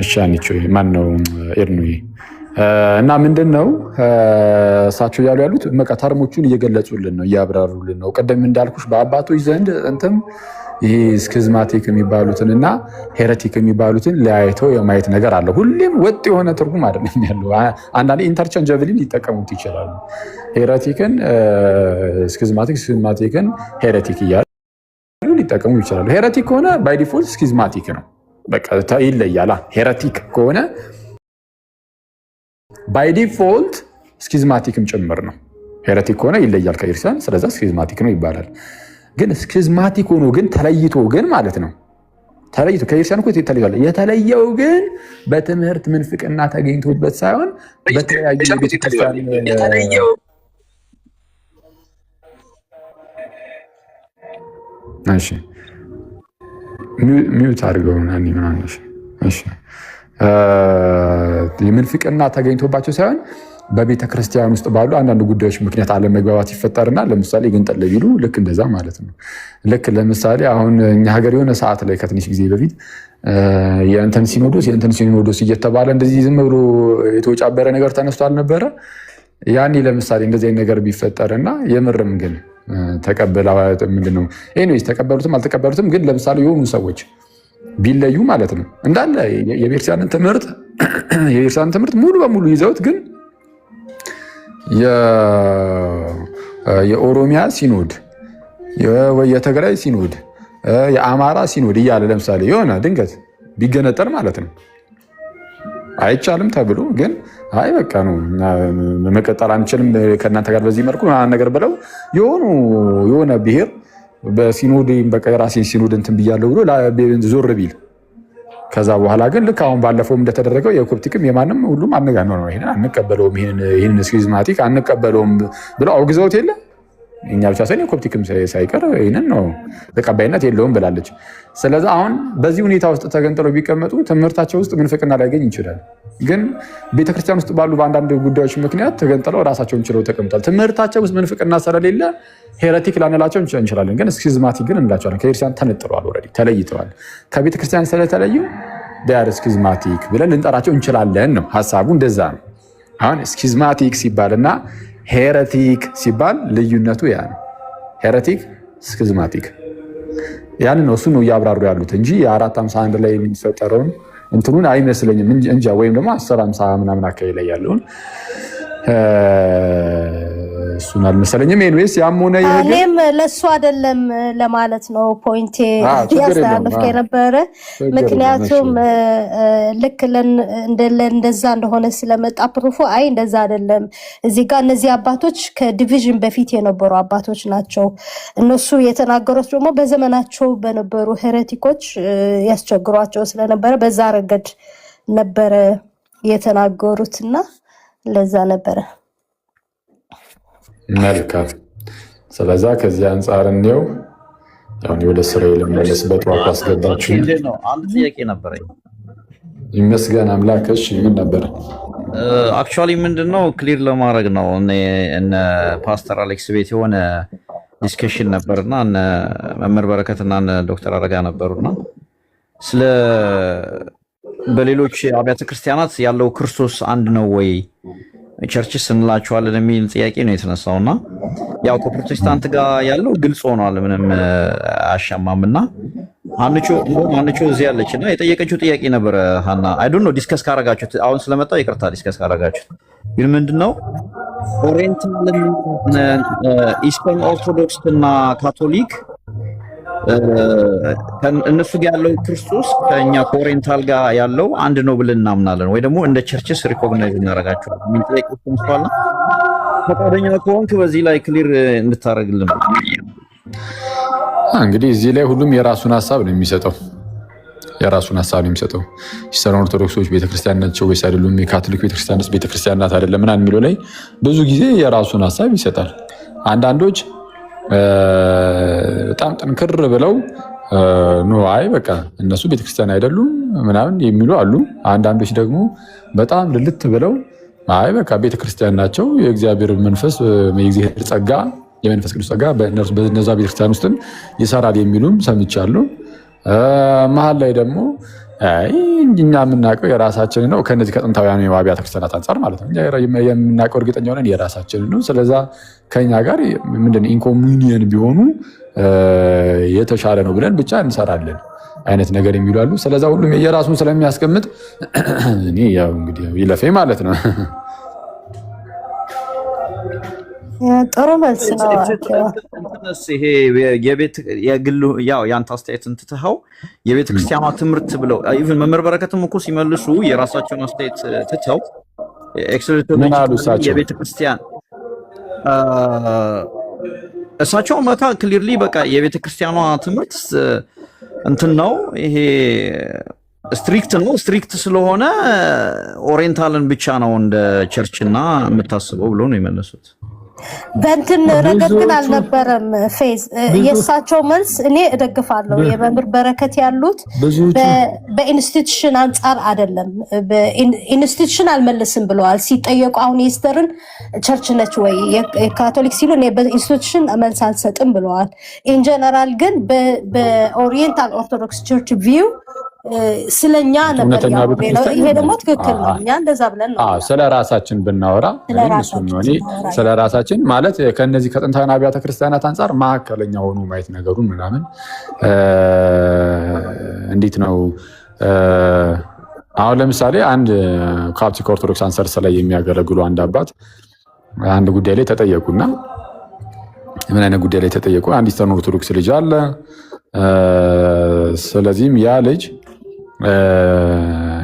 እሺ አንቺ ማን ነው ኤርኑይ እና ምንድነው እሳቸው ያሉ ያሉት ተርሞቹን እየገለጹልን ነው፣ እያብራሩልን ነው። ቀደም እንዳልኩሽ በአባቶች ዘንድ እንትም ይሄ ስኪዝማቲክ የሚባሉትን እና ሄሬቲክ የሚባሉትን ለያይተው የማየት ነገር አለ። ሁሌም ወጥ የሆነ ትርጉም አይደለም ያለው። አንዳንዴ ኢንተርቼንጀብሊ ሊጠቀሙት ይችላሉ። ሄሬቲክን ስኪዝማቲክን ሄሬቲክ እያሉ ሊጠቀሙ ይችላሉ። ሄሬቲክ ከሆነ ባይ ዲፎልት ስኪዝማቲክ ነው፣ በቃ ይለያል። ሄሬቲክ ከሆነ ባይ ዲፎልት ስኪዝማቲክም ጭምር ነው። ሄሬቲክ ከሆነ ይለያል ከክርስቲያን፣ ስለዚህ ስኪዝማቲክ ነው ይባላል። ግን ስኪዝማቲክ ሆኖ ግን ተለይቶ ግን ማለት ነው ተለይቶ ከክርስቲያን እኮ ተለይቷል። የተለየው ግን በትምህርት ምንፍቅና ተገኝቶበት ሳይሆን በተለያዩ ቤተክርስቲያን እሺ ሚውት አድርገው ናኒ ምናነሽ እሺ የምንፍቅና ተገኝቶባቸው ሳይሆን በቤተ ክርስቲያን ውስጥ ባሉ አንዳንድ ጉዳዮች ምክንያት አለመግባባት ይፈጠርና ለምሳሌ ግን ጠለቢሉ ልክ እንደዛ ማለት ነው። ልክ ለምሳሌ አሁን እኛ ሀገር የሆነ ሰዓት ላይ ከትንሽ ጊዜ በፊት የእንትን ሲኖዶስ እየተባለ እንደዚህ ዝም ብሎ የተወጫበረ ነገር ተነስቶ አልነበረ? ያኔ ለምሳሌ እንደዚህ ነገር ቢፈጠርና የምርም ግን ተቀበላ ምንድነው ኤኒዌይስ ተቀበሉትም አልተቀበሉትም ግን ለምሳሌ የሆኑ ሰዎች ቢለዩ ማለት ነው እንዳለ የቤተክርስቲያንን ትምህርት ሙሉ በሙሉ ይዘውት ግን የኦሮሚያ ሲኖድ፣ የትግራይ ሲኖድ፣ የአማራ ሲኖድ እያለ ለምሳሌ የሆነ ድንገት ቢገነጠል ማለት ነው አይቻልም ተብሎ ግን አይ በቃ ነው መቀጠል አንችልም ከእናንተ ጋር በዚህ መልኩ ነገር ብለው የሆነ ብሔር በሲኖድ በቃ የራሴን ሲኖድ እንትን ብያለሁ ብሎ ዞር ቢል ከዛ በኋላ ግን ልክ አሁን ባለፈውም እንደተደረገው የኮፕቲክም የማንም ሁሉም አነጋነው ነው ይሄን አንቀበለውም ይሄን ስኪዝማቲክ አንቀበለውም ብለው አውግዘውት የለ እኛ ብቻ ሳይሆን የኮፕቲክም ሳይቀር ይሄንን ነው ተቀባይነት የለውም ብላለች። ስለዚህ አሁን በዚህ ሁኔታ ውስጥ ተገንጥለው ቢቀመጡ ትምህርታቸው ውስጥ ምንፍቅና ላይገኝ ይችላል። ግን ቤተክርስቲያን ውስጥ ባሉ በአንዳንድ ጉዳዮች ምክንያት ተገንጥለው ራሳቸውን ችለው ተቀምጧል። ትምህርታቸው ውስጥ ምንፍቅና ስለሌለ ሄሬቲክ ላንላቸው እንችላለን፣ ግን ስኪዝማቲክ ግን እንላቸዋለን። ከቤተክርስቲያን ተነጥለዋል፣ ኦልሬዲ ተለይተዋል። ከቤተክርስቲያን ስለተለዩ ዳር ስኪዝማቲክ ብለን ልንጠራቸው እንችላለን ነው ሀሳቡ። እንደዛ ነው። አሁን ስኪዝማቲክ ሲባልና ሄሬቲክ ሲባል ልዩነቱ ያ ነው። ሄሬቲክ ስኪዝማቲክ ያን ነው። እሱ ነው እያብራሩ ያሉት እንጂ የ451 ላይ የሚፈጠረውን እንትኑን አይመስለኝም እንጃ። ወይም ደግሞ 1050 ምናምን አካባቢ ላይ ያለውን እሱን አልመሰለኝም። ኤንዌይስ ያም ሆነ እኔም ለእሱ አይደለም ለማለት ነው ፖይንቴ ያስተላለፍከ የነበረ። ምክንያቱም ልክ እንደዛ እንደሆነ ስለመጣ ፕሩፉ አይ እንደዛ አይደለም። እዚህ ጋር እነዚህ አባቶች ከዲቪዥን በፊት የነበሩ አባቶች ናቸው። እነሱ የተናገሩት ደግሞ በዘመናቸው በነበሩ ሄሬቲኮች ያስቸግሯቸው ስለነበረ በዛ ረገድ ነበረ የተናገሩትና ለዛ ነበረ። መልካም። ስለዛ ከዚህ አንጻር እንየው። አሁን ወደ ስራዬ ለመመለስ በጠዋት አስገባችሁ ነው። አንድ ጥያቄ ነበረኝ። ይመስገን አምላክ። እሺ ምን ነበር? አክቹአሊ ምንድነው ክሊር ለማድረግ ነው። እነ ፓስተር አሌክስ ቤት የሆነ ዲስከሽን ነበርና እነ መምህር በረከትና እነ ዶክተር አረጋ ነበሩና ስለ በሌሎች አብያተ ክርስቲያናት ያለው ክርስቶስ አንድ ነው ወይ ቸርችስ እንላቸዋለን የሚል ጥያቄ ነው የተነሳውና ያው ከፕሮቴስታንት ጋር ያለው ግልጽ ሆኗል፣ ምንም አያሻማምና አንቺ እዚህ ያለችና የጠየቀችው ጥያቄ ነበረ ሃና አይ ዶንት ኖ ዲስከስ ካረጋችሁት አሁን ስለመጣው ይቅርታ ዲስከስ ካረጋችሁት ግን ምንድነው ኦሪየንታል ኢስተርን ኦርቶዶክስ እና ካቶሊክ እነሱ ጋር ያለው ክርስቶስ ከኛ ከኦሪየንታል ጋር ያለው አንድ ነው ብለን እናምናለን ወይ ደግሞ እንደ ቸርችስ ሪኮግናይዝ እናደርጋቸዋለን ምን ጥያቄ ተነስቷል። ፈቃደኛ ከሆንክ በዚህ ላይ ክሊር እንድታረግልን። እንግዲህ እዚህ ላይ ሁሉም የራሱን ሐሳብ ነው የሚሰጠው ኢስተርን ኦርቶዶክሶች ቤተክርስቲያን ናቸው ወይስ አይደሉም፣ የካቶሊክ ቤተክርስቲያንስ ቤተክርስቲያን ናት አይደለም ምናምን የሚለው ላይ ብዙ ጊዜ የራሱን ሐሳብ ይሰጣል። አንዳንዶች በጣም ጠንክር ብለው አይ በቃ እነሱ ቤተክርስቲያን አይደሉም ምናምን የሚሉ አሉ። አንዳንዶች ደግሞ በጣም ልልት ብለው አይ በቃ ቤተክርስቲያን ናቸው፣ የእግዚአብሔር መንፈስ የእግዚአብሔር ጸጋ የመንፈስ ቅዱስ ጸጋ በነዛ ቤተክርስቲያን ውስጥም ይሰራል የሚሉም ሰምቻለሁ። መሀል ላይ ደግሞ አይ እኛ የምናውቀው የራሳችንን ነው ከነዚህ ከጥንታውያን አብያተ ክርስቲያናት አንጻር ማለት ነው የምናውቀው እርግጠኛ ሆነን የራሳችንን ነው፣ ስለዛ ከኛ ጋር ምንድነው ኢንኮሙኒየን ቢሆኑ የተሻለ ነው ብለን ብቻ እንሰራለን አይነት ነገር የሚሉ አሉ። ስለዛ ሁሉም የራሱን ስለሚያስቀምጥ እኔ ያው እንግዲህ ይለፈ ማለት ነው። ጥሩ መልስ ነው። ይሄ የቤት የግሉ ያው ያንተ አስተያየት እንትተው የቤተ ክርስቲያኗ ትምህርት ብለው ኢቭን መምህር በረከትም እኮ ሲመልሱ የራሳቸውን አስተያየት ትተው ኤክስክሉሲቭ የቤተ ክርስቲያን እሳቸው መካ ክሊርሊ በቃ የቤተ ክርስቲያኗ ትምህርት እንትን ነው ይሄ ስትሪክት ስለሆነ ኦሪየንታልን ብቻ ነው እንደ ቸርችና የምታስበው ብሎ ነው የመለሱት። በእንትን ረገድ ግን አልነበረም ፌዝ የእሳቸው መልስ እኔ እደግፋለሁ። የመምህር በረከት ያሉት በኢንስቲትዩሽን አንጻር አይደለም፣ በኢንስቲትዩሽን አልመልስም ብለዋል ሲጠየቁ። አሁን የኢስተርን ቸርች ነች ወይ የካቶሊክ ሲሉ እኔ በኢንስቲትዩሽን መልስ አልሰጥም ብለዋል። ኢንጀነራል ግን በኦሪየንታል ኦርቶዶክስ ቸርች ቪው ስለኛ ነበር ያለው። ይሄ ደግሞ ትክክል ነው። እኛ እንደዛ ብለን ነው ስለ ራሳችን ብናወራ ስለ ራሳችን ማለት ከነዚህ ከጥንታውያን አብያተ ክርስቲያናት አንጻር ማዕከለኛ ሆኖ ማየት ነገሩን ምናምን እንዴት ነው። አሁን ለምሳሌ አንድ ካፕቲክ ኦርቶዶክስ አንሰርስ ላይ የሚያገለግሉ አንድ አባት አንድ ጉዳይ ላይ ተጠየቁና ምን አይነት ጉዳይ ላይ ተጠየቁ? አንድ ኢስተርን ኦርቶዶክስ ልጅ አለ። ስለዚህም ያ ልጅ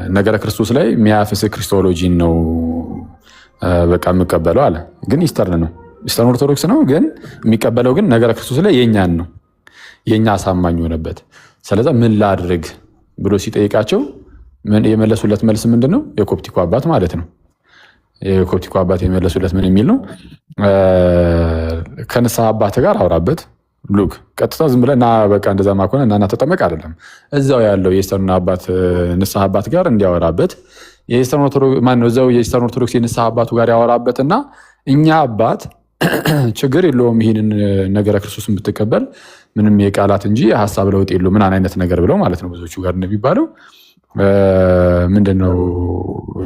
ነገረ ክርስቶስ ላይ የሚያፍስ ክሪስቶሎጂን ነው በቃ የምቀበለው አለ። ግን ኢስተርን ኦርቶዶክስ ነው፣ ግን የሚቀበለው ግን ነገረ ክርስቶስ ላይ የኛን ነው፣ የኛ አሳማኝ ሆነበት። ስለዛ ምን ላድርግ ብሎ ሲጠይቃቸው የመለሱለት መልስ ምንድነው? የኮፕቲኩ አባት ማለት ነው። የኮፕቲኩ አባት የመለሱለት ምን የሚል ነው? ከንስሐ አባት ጋር አውራበት ሉክ ቀጥታ ዝም ብለህ ና በቃ እንደዛ ማኮነ እና ተጠመቅ አይደለም። እዛው ያለው የኢስተርን አባት ንስሐ አባት ጋር እንዲያወራበት እዛው የኢስተርን ኦርቶዶክስ የንስሐ አባቱ ጋር ያወራበትና እኛ አባት ችግር የለውም ይህንን ነገረ ክርስቶስን ብትቀበል ምንም የቃላት እንጂ የሀሳብ ለውጥ የለውም ምን አይነት ነገር ብለው ማለት ነው ብዙዎቹ ጋር እንደሚባለው ምንድነው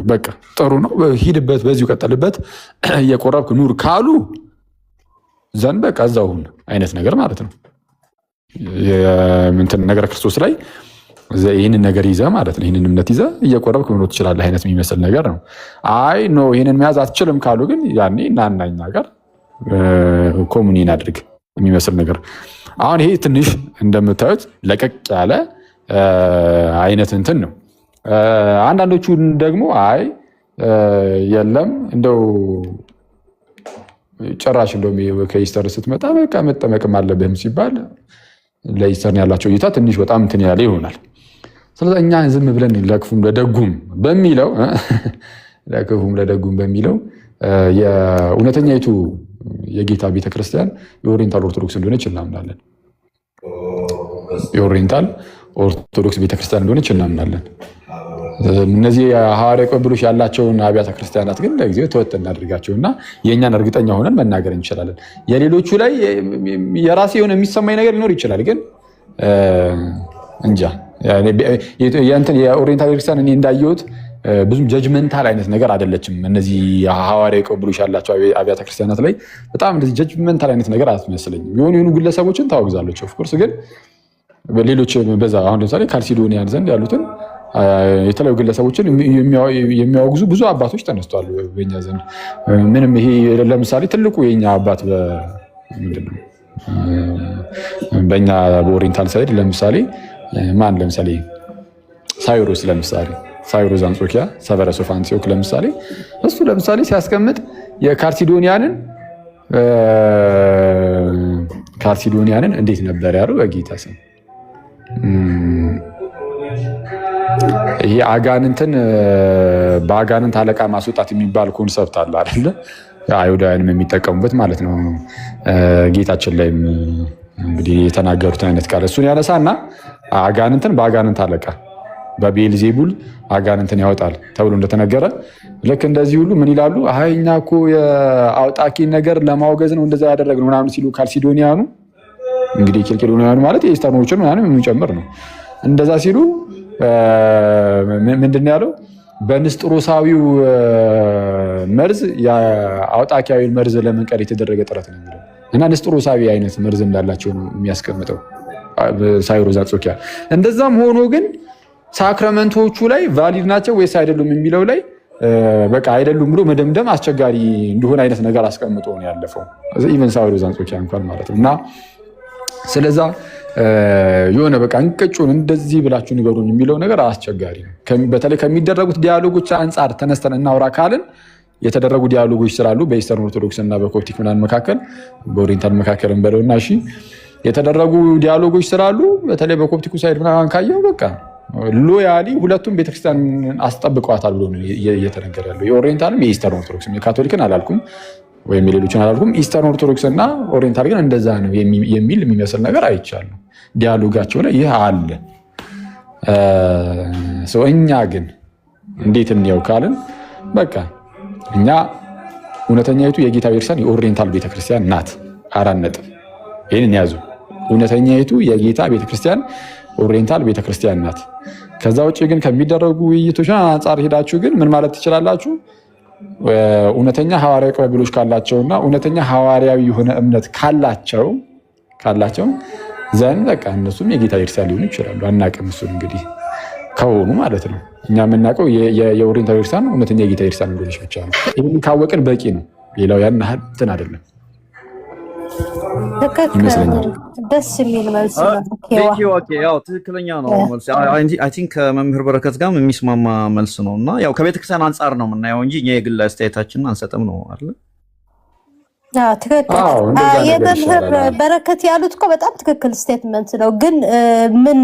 በቃ ጥሩ ነው ሂድበት፣ በዚሁ ቀጠልበት፣ እየቆረብክ ኑር ካሉ ዘን በቃ እዛው አይነት ነገር ማለት ነው። የምንትን ነገረ ክርስቶስ ላይ ይህንን ነገር ይዘህ ማለት ነው ይህንን እምነት ይዘህ እየቆረብክ መኖር ትችላለህ አይነት የሚመስል ነገር ነው። አይ ኖ ይህንን መያዝ አትችልም ካሉ ግን ያኔ እናናኛ ጋር ኮሙኒን አድርግ የሚመስል ነገር። አሁን ይሄ ትንሽ እንደምታዩት ለቀቅ ያለ አይነት እንትን ነው። አንዳንዶቹ ደግሞ አይ የለም እንደው ጭራሽ እንደው ከኢስተር ስትመጣ በቃ መጠመቅም አለብህም ሲባል ለኢስተርን ያላቸው እይታ ትንሽ በጣም እንትን ያለ ይሆናል። ስለዚህ እኛ ዝም ብለን ለክፉም ለደጉም በሚለው የእውነተኛይቱ የጌታ ቤተክርስቲያን የኦሪየንታል ኦርቶዶክስ እንደሆነች እናምናለን። የኦሪየንታል ኦርቶዶክስ ቤተክርስቲያን እንደሆነች እናምናለን። እነዚህ ሐዋርያዊ ቅብብሎች ያላቸውን አብያተ ክርስቲያናት ግን ለጊዜው ተወጥ እናድርጋቸውና የእኛን እርግጠኛ ሆነን መናገር እንችላለን። የሌሎቹ ላይ የራሴ የሆነ የሚሰማኝ ነገር ሊኖር ይችላል፣ ግን እንጃ የኦሪየንታል ቤተክርስቲያን እኔ እንዳየሁት ብዙም ጀጅመንታል አይነት ነገር አይደለችም። እነዚህ ሐዋርያዊ ቅብብሎች ያላቸው አብያተ ክርስቲያናት ላይ በጣም እንደዚህ ጀጅመንታል አይነት ነገር አትመስለኝም። የሆኑ ግለሰቦችን ታወግዛለች ኦፍኮርስ፣ ግን ሌሎች በዛ አሁን ለምሳሌ ካልሲዶኒያን ዘንድ ያሉትን የተለያዩ ግለሰቦችን የሚያወግዙ ብዙ አባቶች ተነስተዋል በእኛ ዘንድ። ምንም ይሄ ለምሳሌ ትልቁ የኛ አባት ምንድነው በእኛ በኦሪየንታል ሳይድ ለምሳሌ ለምሳሌ ሳይሮስ ለምሳሌ ሳይሮስ አንጾኪያ ሰቨረስ ኦፍ አንቲዮክ ለምሳሌ እሱ ለምሳሌ ሲያስቀምጥ የካልሲዶኒያንን እንዴት ነበር ያለው በጌታ ስም ይሄ አጋንንትን በአጋንንት አለቃ ማስወጣት የሚባል ኮንሰፕት አለ አይደለ? አይሁዳውያንም የሚጠቀሙበት ማለት ነው። ጌታችን ላይም እንግዲህ የተናገሩትን አይነት ቃል እሱን ያነሳና አጋንንትን በአጋንንት አለቃ በቤልዜቡል አጋንንትን ያወጣል ተብሎ እንደተነገረ ልክ እንደዚህ ሁሉ ምን ይላሉ? አይ እኛ እኮ የአውጣኪን ነገር ለማውገዝ ነው እንደዛ ያደረግነው ምናምን ሲሉ ካልሲዶኒያኑ እንግዲህ ኬልቄዶኒያኑ ማለት የኢስተርኖችን ምናምን የሚጨምር ነው። እንደዛ ሲሉ ምንድን ያለው በንስጥሮሳዊው መርዝ የአውጣኪያዊ መርዝ ለመንቀል የተደረገ ጥረት ነው የሚለው እና ንስጥሮሳዊ አይነት መርዝ እንዳላቸው ነው የሚያስቀምጠው ሳይሮስ አንጾኪያ። እንደዛም ሆኖ ግን ሳክራመንቶቹ ላይ ቫሊድ ናቸው ወይስ አይደሉም የሚለው ላይ በቃ አይደሉም ብሎ መደምደም አስቸጋሪ እንደሆነ አይነት ነገር አስቀምጦ ነው ያለፈው ኢቨን ሳይሮስ አንጾኪያ እንኳን ማለት ነው። እና ስለዛ የሆነ በቃ እንቅጩን እንደዚህ ብላችሁ ንገሩን የሚለው ነገር አስቸጋሪ ነው። በተለይ ከሚደረጉት ዲያሎጎች አንጻር ተነስተን እናውራ ካልን የተደረጉ ዲያሎጎች ስላሉ በኢስተርን ኦርቶዶክስ እና በኮፕቲክ ምናምን መካከል በኦሪየንታል መካከል እንበለውና እሺ የተደረጉ ዲያሎጎች ስላሉ በተለይ በኮፕቲኩ ሳይድ ምናምን ካየው በቃ ሎያሊ ሁለቱም ቤተክርስቲያን አስጠብቀዋታል ብሎ ነው እየተነገረ ያለው። የኦሪየንታልም የኢስተርን ኦርቶዶክስ የካቶሊክን አላልኩም ወይም የሌሎችን አላልኩም። ኢስተርን ኦርቶዶክስ እና ኦሪየንታል ግን እንደዛ ነው የሚል የሚመስል ነገር አይቻልም። ዲያሎጋቸው ላይ ይህ አለ። እኛ ግን እንዴት እንየው ካልን በቃ እኛ እውነተኛይቱ የጌታ ቤተክርስቲያን የኦሪየንታል ቤተክርስቲያን ናት። 4 ነጥብ። ይህንን ያዙ። እውነተኛይቱ የጌታ ቤተክርስቲያን ኦሪየንታል ቤተክርስቲያን ናት። ከዛ ውጭ ግን ከሚደረጉ ውይይቶች አንጻር ሄዳችሁ ግን ምን ማለት ትችላላችሁ? እውነተኛ ሐዋርያዊ ቅብብሎች ካላቸውና እውነተኛ ሐዋርያዊ የሆነ እምነት ካላቸው ዘንድ በቃ እነሱም የጌታ ቤተክርስቲያን ሊሆኑ ይችላሉ። አናውቅም። እሱን እንግዲህ ከሆኑ ማለት ነው። እኛ የምናውቀው የኦሪየንታል ቤተክርስቲያን እውነተኛ የጌታ ቤተክርስቲያን እንደሆነች ብቻ ነው። ይህን ካወቅን በቂ ነው። ሌላው ያን ያህል እንትን አይደለም ይመስለኛል። ደስ የሚል መልስ ነው። ትክክለኛ ነው መልስ። አይ ቲንክ ከመምህር በረከት ጋር የሚስማማ መልስ ነው እና ያው ከቤተክርስቲያን አንጻር ነው የምናየው እንጂ እኛ የግል አስተያየታችንን አንሰጥም ነው አይደል? ትክክል። የመምህር በረከት ያሉት እኮ በጣም ትክክል ስቴትመንት ነው። ግን ምን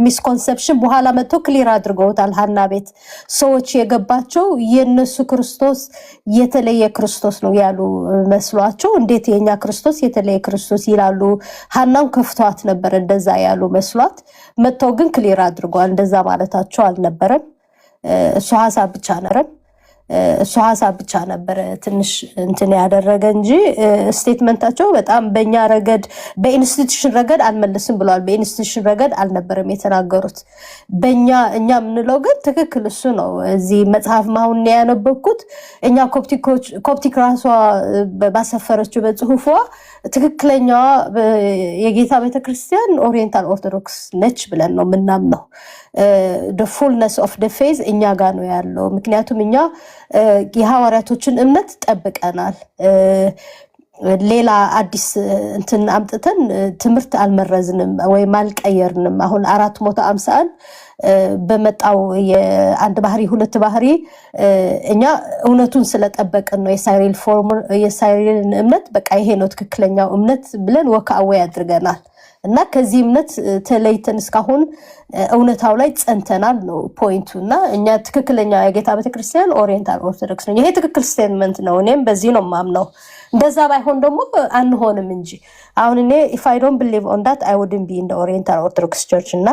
ሚስኮንሰፕሽን በኋላ መጥቶ ክሊር አድርገውታል። ሀና ቤት ሰዎች የገባቸው የነሱ ክርስቶስ የተለየ ክርስቶስ ነው ያሉ መስሏቸው፣ እንዴት የኛ ክርስቶስ የተለየ ክርስቶስ ይላሉ? ሀናም ከፍቷት ነበር እንደዛ ያሉ መስሏት መጥተው ግን ክሊር አድርገዋል። እንደዛ ማለታቸው አልነበረም። እሱ ሀሳብ ብቻ ነበረ ትንሽ እንትን ያደረገ እንጂ ስቴትመንታቸው በጣም በእኛ ረገድ በኢንስቲትዩሽን ረገድ አልመልስም ብለዋል። በኢንስቲትዩሽን ረገድ አልነበረም የተናገሩት። እኛ የምንለው ግን ትክክል እሱ ነው። እዚህ መጽሐፍ ማሁን ያነበብኩት እኛ ኮፕቲክ ራሷ ባሰፈረችው በጽሁፏ ትክክለኛዋ የጌታ ቤተክርስቲያን ኦሪየንታል ኦርቶዶክስ ነች ብለን ነው ምናምነው። ፉልነስ ኦፍ ፌዝ እኛ ጋር ነው ያለው። ምክንያቱም እኛ የሐዋርያቶችን እምነት ጠብቀናል። ሌላ አዲስ እንትን አምጥተን ትምህርት አልመረዝንም ወይም አልቀየርንም። አሁን 451 በመጣው የአንድ ባህሪ ሁለት ባህሪ እኛ እውነቱን ስለጠበቅን ነው የሳይሪልን እምነት በቃ ይሄ ነው ትክክለኛው እምነት ብለን ወካአዌ ያድርገናል እና ከዚህ እምነት ተለይተን እስካሁን እውነታው ላይ ጸንተናል ነው ፖይንቱ እና እኛ ትክክለኛ የጌታ ቤተክርስቲያን ኦሪየንታል ኦርቶዶክስ ነው። ይሄ ትክክል ስቴትመንት ነው። እኔም በዚህ ነው ማምነው። እንደዛ ባይሆን ደግሞ አንሆንም እንጂ አሁን እኔ if I don't believe on that I wouldn't be in the Oriental Orthodox Church እና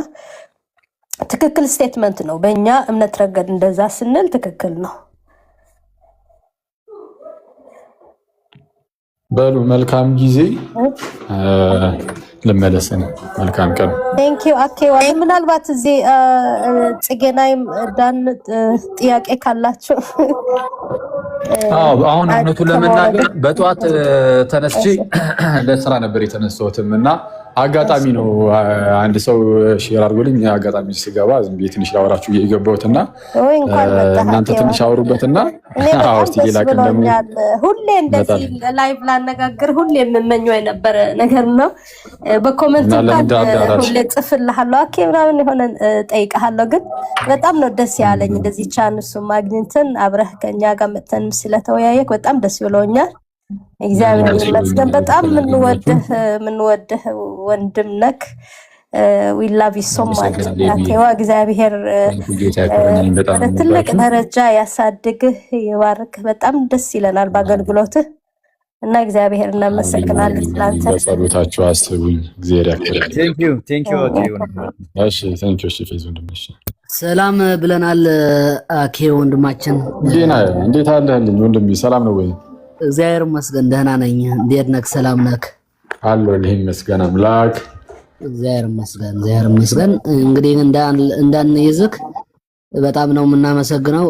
ትክክል ስቴትመንት ነው። በእኛ እምነት ረገድ እንደዛ ስንል ትክክል ነው። በሉ መልካም ጊዜ ለመለሰን መልካም ቀን። Thank you አኬዋ። ምናልባት እዚህ ጽጌናይም ዳን ጥያቄ ካላችሁ አሁን እውነቱን ለመናገር በጠዋት ተነስቼ ለስራ ነበር የተነሳሁትም እና አጋጣሚ ነው አንድ ሰው ሼር አድርጎልኝ አጋጣሚ ሲገባ ዝም ብዬ ትንሽ ላወራችሁ እየገባሁትና እናንተ ትንሽ አወሩበትና እስቲ ሌላ ቀን ደግሞ ሁሌ እንደዚህ ላይቭ ላነጋግር ሁሌ የምመኘው የነበረ ነገር ነው። በኮሜንት ሁሌ ጽፍልሃለሁ አኬ ምናምን የሆነ ጠይቀሃለሁ፣ ግን በጣም ነው ደስ ያለኝ እንደዚህ ቻንሱ ማግኘትን አብረህ ከኛ ጋር መተን ስለተወያየክ በጣም ደስ ብሎኛል። እግዚአብሔር ይመስገን። በጣም ምንወድህ ወንድም ነክ we love you so much አኬዋ። እግዚአብሔር ትልቅ ደረጃ ያሳድግህ ይባርክ። በጣም ደስ ይለናል በአገልግሎትህ እና እግዚአብሔር እናመሰግናለን። ላንተ በጸሎታችሁ አስቡኝ። እግዚአብሔር ያክብርልኝ። thank you አኬ እሺ thank you። እሺ ፌዝ ወንድምሽ ሰላም ብለናል አኬ ወንድማችን። እንዴት አለህልኝ ወንድሜ? ሰላም ነው ወይ? እግዚአብሔር ይመስገን ደህና ነኝ። እንዴት ነህ? ሰላም ነህ? አለሁልህ ይመስገን አምላክ። እግዚአብሔር ይመስገን። እንግዲህ እንዳንይዝክ በጣም ነው የምናመሰግነው።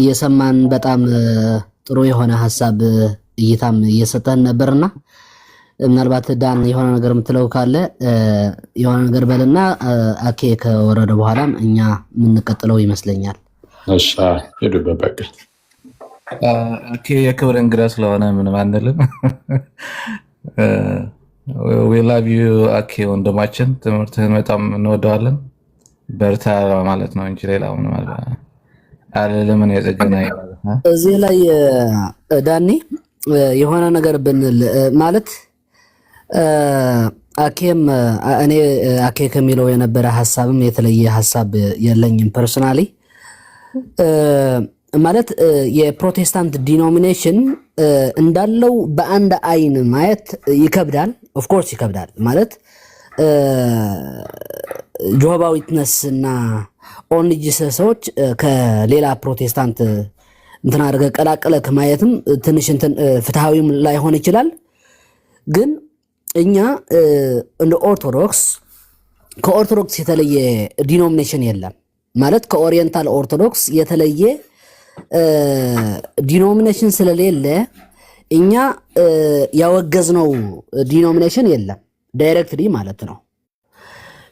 እየሰማን በጣም ጥሩ የሆነ ሐሳብ እይታም እየሰጠን ነበርና ምናልባት ዳን የሆነ ነገር የምትለው ካለ የሆነ ነገር በልና አኬ ከወረደ በኋላም እኛ የምንቀጥለው ይመስለኛል። እሺ ሄዱበት በቃ ኦኬ። የክብር እንግዳ ስለሆነ ምንም አንልም። we love you አኬ ወንድማችን። ትምህርትህን በጣም እንወደዋለን። በርታ ማለት ነው እንጂ ሌላ ምንም አይደለም። ምን ያጸገና እዚህ ላይ ዳኒ የሆነ ነገር ብንል ማለት አኬም እኔ አኬ ከሚለው የነበረ ሐሳብም የተለየ ሐሳብ የለኝም ፐርሰናሊ ማለት የፕሮቴስታንት ዲኖሚኔሽን እንዳለው በአንድ አይን ማየት ይከብዳል። ኦፍ ኮርስ ይከብዳል ማለት ጆሆባ ዊትነስ እና ኦንሊ ጂሰስ ሰዎች ከሌላ ፕሮቴስታንት እንትና አድርገህ ቀላቅለህ ማየትም ትንሽ እንትን ፍትሃዊም ላይሆን ይችላል። ግን እኛ እንደ ኦርቶዶክስ ከኦርቶዶክስ የተለየ ዲኖሚኔሽን የለም ማለት ከኦሪየንታል ኦርቶዶክስ የተለየ ዲኖሚኔሽን ስለሌለ እኛ ያወገዝነው ዲኖሚኔሽን የለም ዳይሬክትሊ ማለት ነው።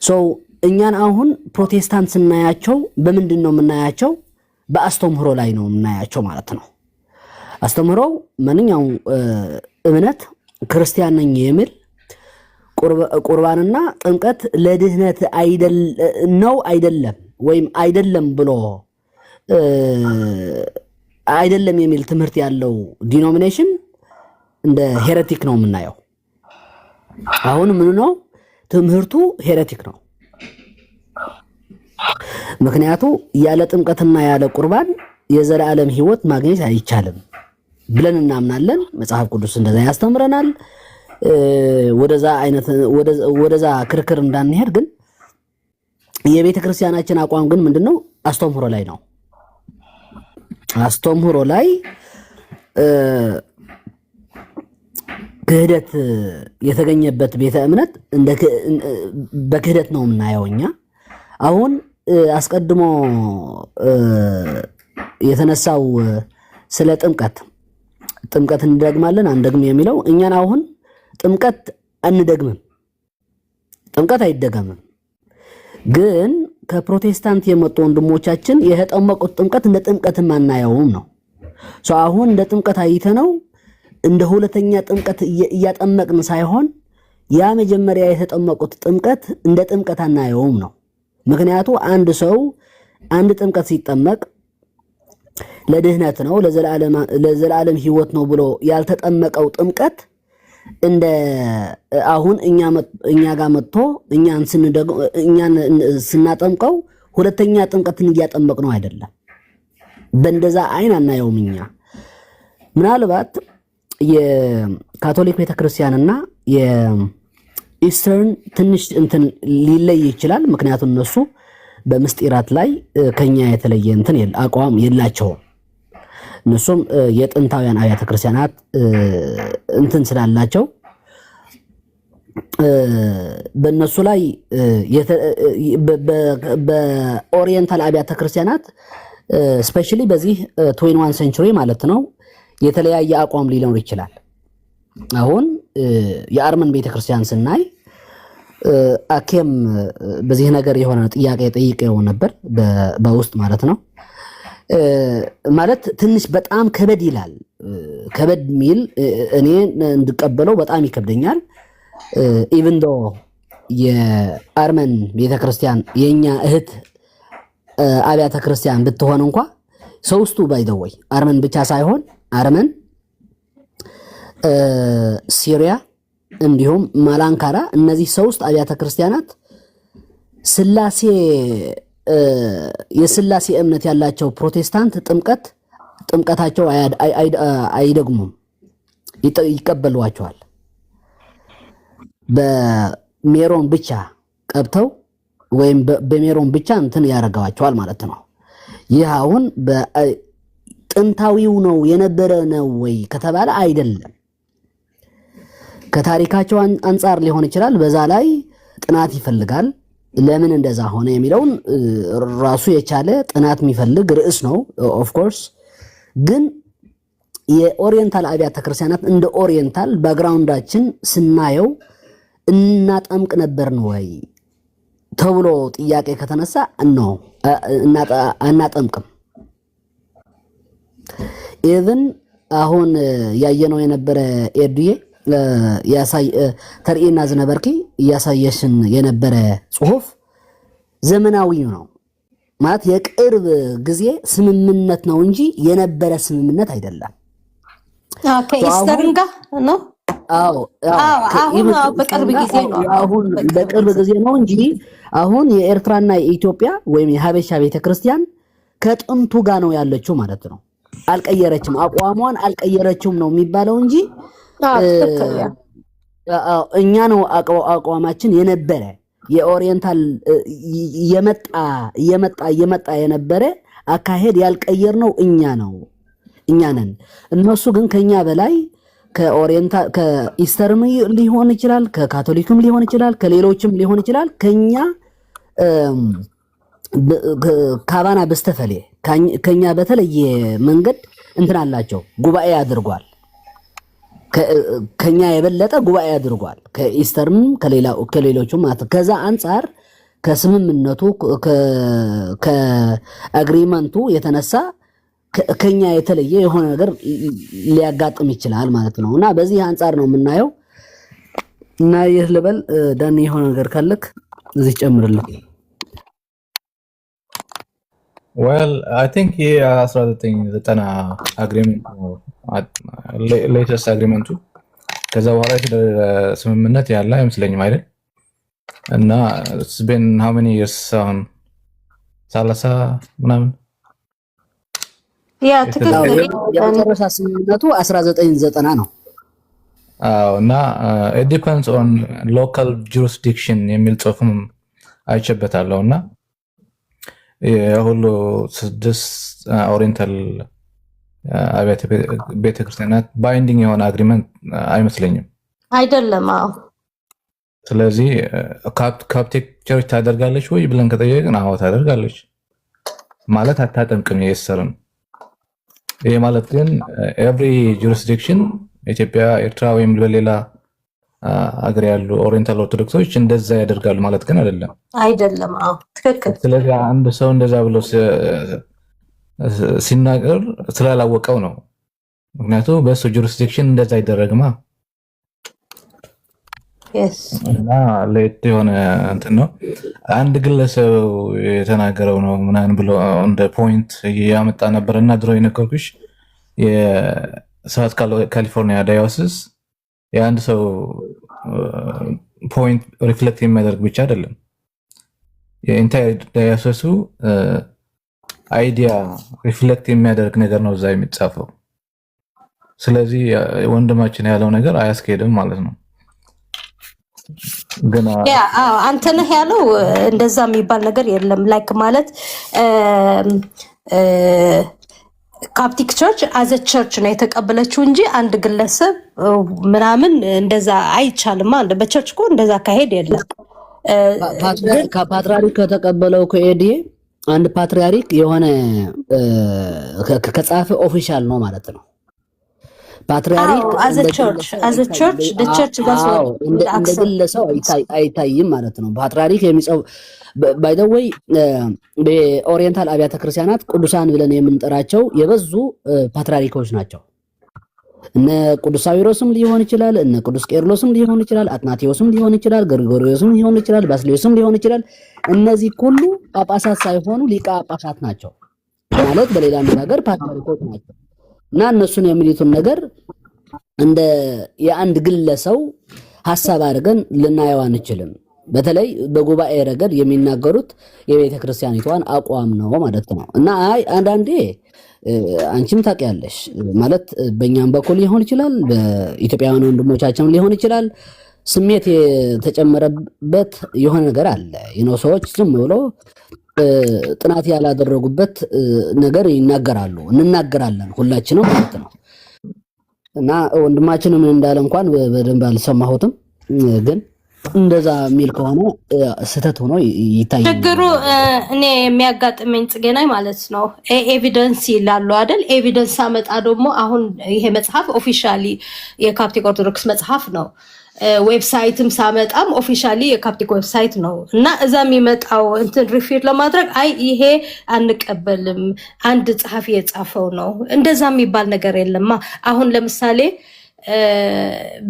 ሶ እኛን አሁን ፕሮቴስታንት ስናያቸው በምንድን ነው የምናያቸው? በአስተምህሮ ላይ ነው የምናያቸው ማለት ነው። አስተምህሮው ማንኛውም እምነት ክርስቲያን ነኝ የሚል ቁርባንና ጥምቀት ለድህነት አይደለም ወይም አይደለም ብሎ አይደለም የሚል ትምህርት ያለው ዲኖሚኔሽን እንደ ሄሬቲክ ነው የምናየው። አሁን ምን ነው ትምህርቱ ሄሬቲክ ነው። ምክንያቱ ያለ ጥምቀትና ያለ ቁርባን የዘላለም ሕይወት ማግኘት አይቻልም ብለን እናምናለን። መጽሐፍ ቅዱስ እንደዛ ያስተምረናል። ወደዛ ክርክር እንዳንሄድ ግን የቤተ ክርስቲያናችን አቋም ግን ምንድነው? አስተምህሮ ላይ ነው። አስተምህሮ ላይ ክህደት የተገኘበት ቤተ እምነት በክህደት ነው የምናየው እኛ። አሁን አስቀድሞ የተነሳው ስለ ጥምቀት እንደግማለን አንደግም የሚለው እኛን አሁን ጥምቀት አንደግምም፣ ጥምቀት አይደገምም። ግን ከፕሮቴስታንት የመጡ ወንድሞቻችን የተጠመቁት ጥምቀት እንደ ጥምቀትም አናየውም ነው። አሁን እንደ ጥምቀት አይተነው እንደ ሁለተኛ ጥምቀት እያጠመቅን ሳይሆን ያ መጀመሪያ የተጠመቁት ጥምቀት እንደ ጥምቀት አናየውም ነው። ምክንያቱ አንድ ሰው አንድ ጥምቀት ሲጠመቅ ለድህነት ነው ለዘላለም ህይወት ነው ብሎ ያልተጠመቀው ጥምቀት እንደ አሁን እኛ ጋር መጥቶ እኛን ስናጠምቀው ሁለተኛ ጥምቀትን እያጠመቅ ነው አይደለም። በእንደዛ አይን አናየውም። እኛ ምናልባት የካቶሊክ ቤተክርስቲያንና የኢስተርን ትንሽ እንትን ሊለይ ይችላል። ምክንያቱም እነሱ በምስጢራት ላይ ከኛ የተለየ እንትን አቋም የላቸውም። እነሱም የጥንታውያን አብያተ ክርስቲያናት እንትን ስላላቸው በእነሱ ላይ በኦሪየንታል አብያተ ክርስቲያናት ስፔሻሊ በዚህ 21 ሴንቹሪ ማለት ነው የተለያየ አቋም ሊኖር ይችላል። አሁን የአርመን ቤተክርስቲያን ስናይ አኬም በዚህ ነገር የሆነ ጥያቄ ጠይቀው ነበር በውስጥ ማለት ነው። ማለት ትንሽ በጣም ከበድ ይላል። ከበድ ሚል እኔ እንድቀበለው በጣም ይከብደኛል። ኢቭን ዶ የአርመን ቤተክርስቲያን የኛ እህት አብያተ ክርስቲያን ብትሆን እንኳ ሶስቱ ባይደወይ አርመን ብቻ ሳይሆን አርመን፣ ሲሪያ እንዲሁም ማላንካራ እነዚህ ሶስት አብያተ ክርስቲያናት ስላሴ የስላሴ እምነት ያላቸው ፕሮቴስታንት ጥምቀታቸው አይደግሙም፣ ይቀበሏቸዋል። በሜሮን ብቻ ቀብተው ወይም በሜሮን ብቻ እንትን ያደርገዋቸዋል ማለት ነው። ይህ አሁን ጥንታዊው ነው የነበረ ነው ወይ ከተባለ አይደለም። ከታሪካቸው አንጻር ሊሆን ይችላል። በዛ ላይ ጥናት ይፈልጋል። ለምን እንደዛ ሆነ የሚለውን ራሱ የቻለ ጥናት የሚፈልግ ርዕስ ነው። ኦፍ ኮርስ ግን የኦሪየንታል አብያተ ክርስቲያናት እንደ ኦሪየንታል ባክግራውንዳችን ስናየው እናጠምቅ ነበር ነው ወይ ተብሎ ጥያቄ ከተነሳ ነው አናጠምቅም። ኢቭን አሁን ያየነው የነበረ ኤርዲዬ ተርኢና ዝነበርኪ እያሳየሽን የነበረ ጽሁፍ ዘመናዊ ነው ማለት የቅርብ ጊዜ ስምምነት ነው እንጂ የነበረ ስምምነት አይደለም። ከኢስተርን ጋር ነው። አሁን በቅርብ ጊዜ ነው። አሁን በቅርብ ጊዜ ነው እንጂ አሁን የኤርትራና የኢትዮጵያ ወይም የሀበሻ ቤተክርስቲያን ከጥንቱ ጋር ነው ያለችው ማለት ነው። አልቀየረችም፣ አቋሟን አልቀየረችም ነው የሚባለው እንጂ እኛ ነው አቋማችን የነበረ የኦሪየንታል የመጣ የነበረ አካሄድ ያልቀየር ነው እኛ ነን። እነሱ ግን ከኛ በላይ ከኦሪየንታል ከኢስተርም ሊሆን ይችላል፣ ከካቶሊክም ሊሆን ይችላል፣ ከሌሎችም ሊሆን ይችላል። ከኛ ካባና በስተፈሌ ከኛ በተለየ መንገድ እንትን አላቸው። ጉባኤ አድርጓል። ከኛ የበለጠ ጉባኤ አድርጓል። ከኢስተርም ከሌሎችም ማለት ከዛ አንጻር ከስምምነቱ ከአግሪመንቱ የተነሳ ከኛ የተለየ የሆነ ነገር ሊያጋጥም ይችላል ማለት ነው። እና በዚህ አንጻር ነው የምናየው። እና ይህ ልበል ዳኒ የሆነ ነገር ካለክ እዚህ ጨምርልኝ። Well, I think here 1990 agreement latest agreement ከዛ በኋላ ስምምነት ያለ አይመስለኝም አይደል? እና it's been how many years አሁን 30 ምናምን ያ ትክክል። የመጨረሻ ስምምነቱ 1990 ነው። እና it depends on local jurisdiction የሚል ጽሑፍም አይቼበታለሁ። እና የሁሉ 6 ኦሪየንታል አብያተ ቤተክርስቲያናት ባይንዲንግ የሆነ አግሪመንት አይመስለኝም። አይደለም። አዎ። ስለዚህ ካፕቲክ ቸርች ታደርጋለች ወይ ብለን ከጠየቅን አዎ ታደርጋለች ማለት አታጠምቅም የኢስተርን። ይሄ ማለት ግን ኤቭሪ ጁሪስዲክሽን ኢትዮጵያ፣ ኤርትራ ወይም በሌላ አገር ያሉ ኦሪየንታል ኦርቶዶክሶች እንደዛ ያደርጋሉ ማለት ግን አይደለም። አዎ ትክክል። ስለዚህ አንድ ሰው እንደዛ ብሎ ሲናገር ስላላወቀው ነው። ምክንያቱም በሱ ጁሪስዲክሽን እንደዛ አይደረግማ። እና ለየት የሆነ እንትን ነው። አንድ ግለሰብ የተናገረው ነው ምናምን ብሎ እንደ ፖይንት ያመጣ ነበር እና ድሮ የነገርኩሽ የሳውት ካሊፎርኒያ ዳዮሲስ የአንድ ሰው ፖይንት ሪፍሌክት የሚያደርግ ብቻ አይደለም። የኢንታየር ዳዮሲሱ አይዲያ ሪፍሌክት የሚያደርግ ነገር ነው እዛ የሚጻፈው። ስለዚህ ወንድማችን ያለው ነገር አያስኬድም ማለት ነው። ግን አንተ ነህ ያለው እንደዛ የሚባል ነገር የለም። ላይክ ማለት ካፕቲክ ቸርች አዘ ቸርች ነው የተቀበለችው እንጂ አንድ ግለሰብ ምናምን እንደዛ አይቻልም። በቸርች እኮ እንደዛ ካሄድ የለም። ፓትርያርክ ከተቀበለው ከኤዲኤ አንድ ፓትርያርክ የሆነ ከጻፈ ኦፊሻል ነው ማለት ነው። ፓትርያርክ አዘ ቸርች እንደ ግለሰብ አይታይም ማለት ነው። ፓትርያርክ የሚጽፍ ባይ ዘ ዌይ በኦሪየንታል አብያተ ክርስቲያናት ቅዱሳን ብለን የምንጠራቸው የበዙ ፓትርያርኮች ናቸው። እነ ቅዱስ ሳዊሮስም ሊሆን ይችላል፣ እነ ቅዱስ ቄርሎስም ሊሆን ይችላል፣ አትናቴዎስም ሊሆን ይችላል፣ ገርጎሪዮስም ሊሆን ይችላል፣ ባስልዮስም ሊሆን ይችላል። እነዚህ ሁሉ ጳጳሳት ሳይሆኑ ሊቀ ጳጳሳት ናቸው ማለት በሌላ አነጋገር ፓትርያርኮች ናቸው። እና እነሱን የሚሉትን ነገር እንደ የአንድ ግለሰብ ሐሳብ አድርገን ልናየው አንችልም። በተለይ በጉባኤ ረገድ የሚናገሩት የቤተ ክርስቲያኒቷን አቋም ነው ማለት ነው። እና አንዳንዴ አንቺም ታውቂያለሽ ማለት በእኛም በኩል ሊሆን ይችላል፣ በኢትዮጵያውያን ወንድሞቻችን ሊሆን ይችላል፣ ስሜት የተጨመረበት የሆነ ነገር አለ። ሰዎች ዝም ብሎ ጥናት ያላደረጉበት ነገር ይናገራሉ፣ እንናገራለን ሁላችንም ማለት ነው። እና ወንድማችን ምን እንዳለ እንኳን በደንብ አልሰማሁትም፣ ግን እንደዛ የሚል ከሆነ ስህተት ሆኖ ይታያል። ችግሩ እኔ የሚያጋጥመኝ ጽጌናይ ማለት ነው ኤቪደንስ ይላሉ አይደል? ኤቪደንስ አመጣ ደግሞ አሁን ይሄ መጽሐፍ ኦፊሻሊ የካፕቲክ ኦርቶዶክስ መጽሐፍ ነው። ዌብሳይትም ሳመጣም ኦፊሻሊ የካፕቲክ ዌብሳይት ነው እና እዛ የሚመጣው እንትን ሪፊር ለማድረግ ይሄ አንቀበልም አንድ ጸሐፊ የጻፈው ነው እንደዛ የሚባል ነገር የለማ። አሁን ለምሳሌ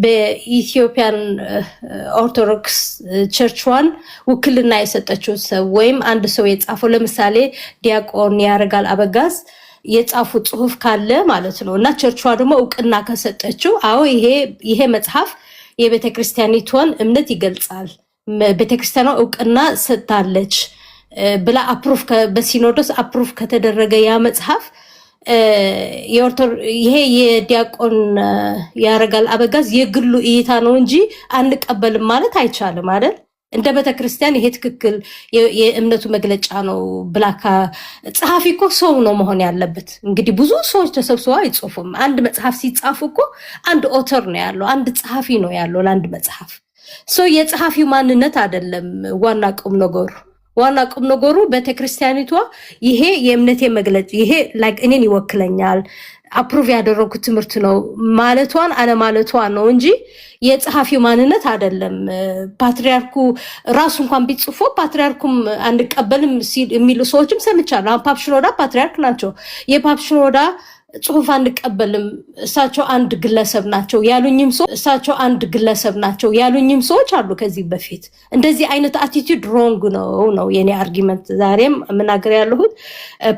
በኢትዮጵያን ኦርቶዶክስ ቸርችዋን ውክልና የሰጠችው ሰው ወይም አንድ ሰው የጻፈው ለምሳሌ ዲያቆን ያረጋል አበጋዝ የጻፉ ጽሁፍ ካለ ማለት ነው እና ቸርቿ ደግሞ እውቅና ከሰጠችው ይሄ መጽሐፍ የቤተክርስቲያኒቷን እምነት ይገልጻል፣ ቤተክርስቲያኗ እውቅና ሰጥታለች ብላ በሲኖዶስ አፕሩፍ ከተደረገ ያ መጽሐፍ ይሄ የዲያቆን ያረጋል አበጋዝ የግሉ እይታ ነው እንጂ አንቀበልም ማለት አይቻልም አይደል? እንደ ቤተክርስቲያን ይሄ ትክክል የእምነቱ መግለጫ ነው ብላካ ጸሐፊ እኮ ሰው ነው መሆን ያለበት። እንግዲህ ብዙ ሰዎች ተሰብስበው አይጽፉም። አንድ መጽሐፍ ሲጻፍ እኮ አንድ ኦተር ነው ያለው፣ አንድ ጸሐፊ ነው ያለው ለአንድ መጽሐፍ። የጸሐፊው ማንነት አይደለም ዋና ቁም ነገሩ። ዋና ቁም ነገሩ ቤተክርስቲያኒቷ ይሄ የእምነቴ መግለጫ ይሄ ላይክ እኔን ይወክለኛል አፕሩቭ ያደረኩት ትምህርት ነው ማለቷን አለማለቷ ነው እንጂ የጸሐፊው ማንነት አይደለም። ፓትርያርኩ ራሱ እንኳን ቢጽፎ ፓትርያርኩም አንቀበልም የሚሉ ሰዎችም ሰምቻለሁ። ፓፕ ሽኖዳ ፓትርያርክ ናቸው። የፓፕ ሽኖዳ ጽሁፍ አንቀበልም እሳቸው አንድ ግለሰብ ናቸው ያሉኝም ሰዎች አሉ ከዚህ በፊት። እንደዚህ አይነት አቲቲዩድ ሮንግ ነው የኔ አርጊመንት። ዛሬም የምናገር ያለሁት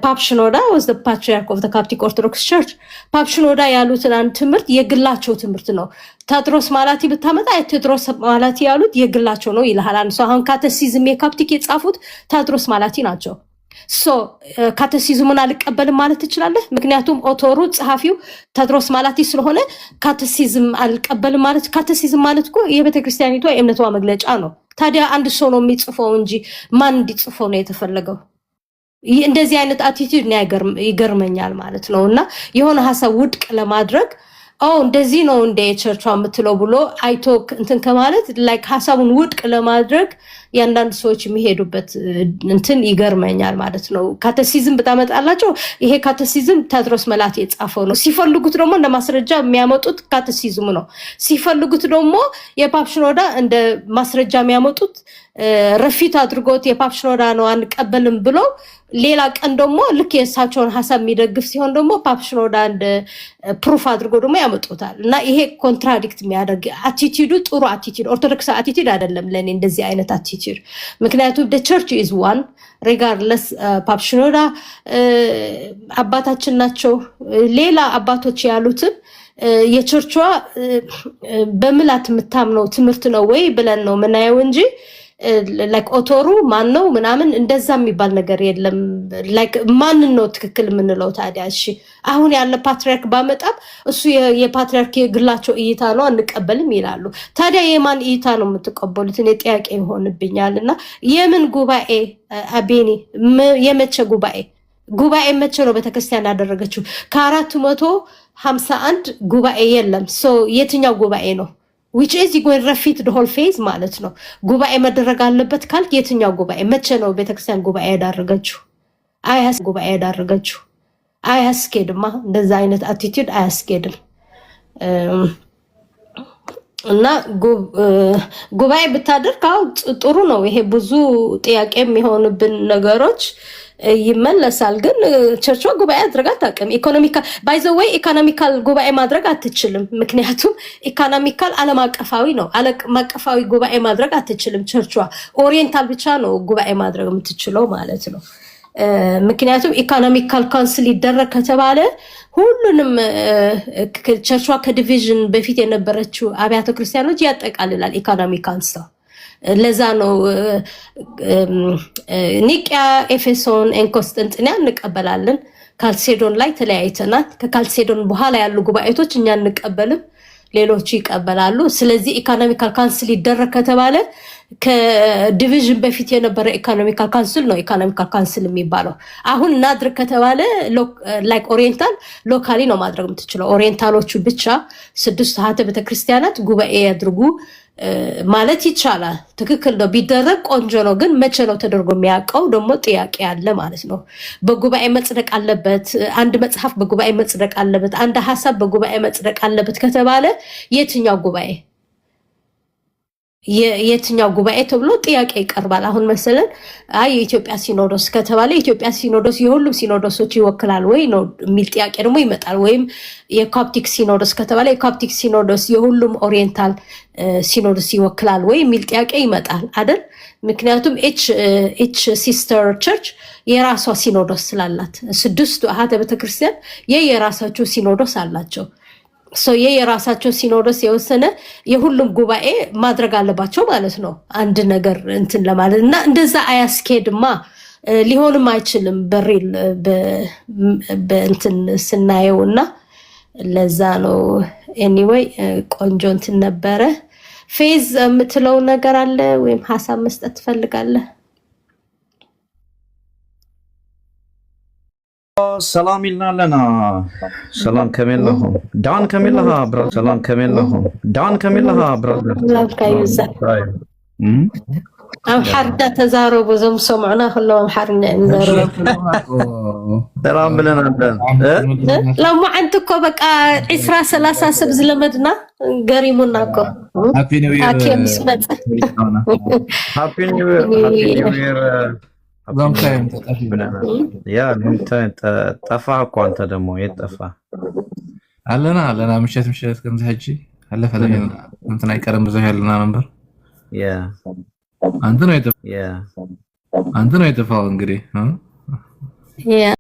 ፓፕ ሽኖዳ was the patriarch of the Coptic Orthodox Church። ፓፕ ሽኖዳ ያሉትን አንድ ትምህርት የግላቸው ትምህርት ነው። ቴዎድሮስ ማላቲ ብታመጣ ቴዎድሮስ ማላቲ ያሉት የግላቸው ነው ይልሃል አንድ ሰው። አሁን ካቴሲዝም የካፕቲክ የጻፉት ቴዎድሮስ ማላቲ ናቸው። ካቴሲዝሙን አልቀበልም ማለት ትችላለህ? ምክንያቱም ኦቶሩ ጸሐፊው ቴዎድሮስ ማላቲ ስለሆነ ካቴሲዝም አልቀበልም ማለት ካቴሲዝም ማለት እኮ የቤተክርስቲያኒቷ የእምነቷ መግለጫ ነው። ታዲያ አንድ ሰው ነው የሚጽፈው እንጂ ማን እንዲጽፈው ነው የተፈለገው? እንደዚህ አይነት አቲቲዩድ ይገርመኛል ማለት ነው። እና የሆነ ሀሳብ ውድቅ ለማድረግ እንደዚህ ነው እንደ ቸርቿ የምትለው ብሎ አይቶ እንትን ከማለት ላይክ ሀሳቡን ውድቅ ለማድረግ ያንዳንድ ሰዎች የሚሄዱበት እንትን ይገርመኛል ማለት ነው። ካቴሲዝም ብታመጣላቸው ይሄ ካቴሲዝም ቴዎድሮስ ማላቲ የጻፈው ነው። ሲፈልጉት ደግሞ እንደ ማስረጃ የሚያመጡት ካቴሲዝሙ ነው። ሲፈልጉት ደግሞ የፓፕ ሽኖዳ እንደ ማስረጃ የሚያመጡት ረፊት አድርጎት የፓፕ ሽኖዳ ነው አንቀበልም ብሎ ሌላ ቀን ደግሞ ልክ የእሳቸውን ሐሳብ የሚደግፍ ሲሆን ደግሞ ፓፕ ሽኖዳ አንድ ፕሩፍ አድርጎ ደግሞ ያመጡታል እና ይሄ ኮንትራዲክት የሚያደርግ አቲቲዩዱ ጥሩ አቲቲዩድ ኦርቶዶክስ አቲቲዩድ አይደለም ለኔ እንደዚህ አይነት አቲቲዩድ ምክንያቱም the church is one regardless ፓፕ ሽኖዳ አባታችን ናቸው ሌላ አባቶች ያሉትን የቸርቿ በምላክ የምታምነው ትምህርት ነው ወይ ብለን ነው ምናየው እንጂ like ኦቶሩ ማን ነው ምናምን እንደዛ የሚባል ነገር የለም like ማን ነው ትክክል ምንለው ታዲያ እሺ አሁን ያለ ፓትሪያርክ ባመጣም እሱ የፓትሪያርክ የግላቸው እይታ ነው አንቀበልም ይላሉ ታዲያ የማን እይታ ነው የምትቀበሉት እኔ ጥያቄ ይሆንብኛልና የምን ጉባኤ አቤኒ የመቼ ጉባኤ መቼ ነው ቤተክርስቲያን ያደረገችው ከ451 ጉባኤ የለም ሶ የትኛው ጉባኤ ነው which is going to refit the whole phase ማለት ነው ጉባኤ መደረግ አለበት ካልክ የትኛው ጉባኤ መቼ ነው ቤተክርስቲያን ጉባኤ ያደረገችው አይያስ ጉባኤ ያደረገችው አያስኬድማ እንደዛ አይነት አቲቲዩድ አያስኬድም እና ጉባኤ ብታደርጋው ጥሩ ነው ይሄ ብዙ ጥያቄ የሚሆንብን ነገሮች ይመለሳል ግን ቸርቿ ጉባኤ አድርጋ ታቀም ኢኮኖሚካል ባይ ዘ ዌይ ኢኮኖሚካል ጉባኤ ማድረግ አትችልም ምክንያቱም ኢኮኖሚካል ዓለም አቀፋዊ ነው ዓለም አቀፋዊ ጉባኤ ማድረግ አትችልም ቸርቿ ኦሪየንታል ብቻ ነው ጉባኤ ማድረግ የምትችለው ማለት ነው ምክንያቱም ኢኮኖሚካል ካውንስል ይደረግ ከተባለ ሁሉንም ቸርቿ ከዲቪዥን በፊት የነበረችው አብያተ ክርስቲያኖች ያጠቃልላል ኢኮኖሚክ ካውንስል ለዛ ነው ኒቂያ ኤፌሶን ኤንኮንስታንቲኒያ እንቀበላለን ካልሴዶን ላይ ተለያይተናል ከካልሴዶን በኋላ ያሉ ጉባኤቶች እኛ እንቀበልም ሌሎች ይቀበላሉ ስለዚህ ኢኮኖሚካል ካውንስል ይደረግ ከተባለ ከዲቪዥን በፊት የነበረ ኢኮኖሚካል ካውንስል ነው ኢኮኖሚካል ካውንስል የሚባለው አሁን እናድርግ ከተባለ ላይክ ኦሪየንታል ሎካሊ ነው ማድረግ የምትችለው ኦሪየንታሎቹ ብቻ 6 ሀተ ቤተክርስቲያናት ጉባኤ ያድርጉ ማለት ይቻላል ትክክል ነው ቢደረግ ቆንጆ ነው ግን መቼ ነው ተደርጎ የሚያቀው ደግሞ ጥያቄ አለ ማለት ነው በጉባኤ መጽደቅ አለበት አንድ መጽሐፍ በጉባኤ መጽደቅ አለበት አንድ ሐሳብ በጉባኤ መጽደቅ አለበት ከተባለ የትኛው ጉባኤ ተብሎ ጥያቄ ይቀርባል አሁን መሰለን የኢትዮጵያ ሲኖዶስ ከተባለ የኢትዮጵያ ሲኖዶስ የሁሉም ሲኖዶሶች ይወክላል ወይ ነው የሚል ጥያቄ ደግሞ ይመጣል ወይም የኮፕቲክ ሲኖዶስ ከተባለ የኮፕቲክ ሲኖዶስ የሁሉም ኦሪየንታል ሲኖዶስ ይወክላል ወይ የሚል ጥያቄ ይመጣል አይደል ምክንያቱም each sister church የራሷ ሲኖዶስ ስላላት 6 አሃተ ቤተክርስቲያን የራሳቸው ሲኖዶስ አላቸው የራሳቸው ሲኖዶስ የወሰነ የሁሉም ጉባኤ ማድረግ አለባቸው ማለት ነው አንድ ነገር እንትን ለማለት እና እንደዛ አያስኬድማ ሊሆንም አይችልም በሪል በእንትን ስናየውና ለዛ ነው anyway ቆንጆ እንትን ነበረ ፌዝ የምትለው ነገር አለ ወይም ሐሳብ መስጠት ትፈልጋለህ ሰላም ይልናለና ሰላም ከመለሁ ዳን ከመለህ ብራዘር ሰላም ከመለሁ ዳን ከመለህ ብራዘር ሰላም ካይዛ أم حرنا تزارب وزم سمعنا كلهم حرنا نزارب سلام بلنا لو ما عندكم بقى 20-30 سبز لمدنا قريمونا كو هابي نيو يير هابي نيو يير long time يا long time طفى እኮ አንተ ደግሞ የጠፋ አለና ምሽት ከምት ሀጂ አለፈ ለምን እንትን አይቀርም ብዙ ያለና ነበር ያ አንተ ነው የጠፋው እንግዲህ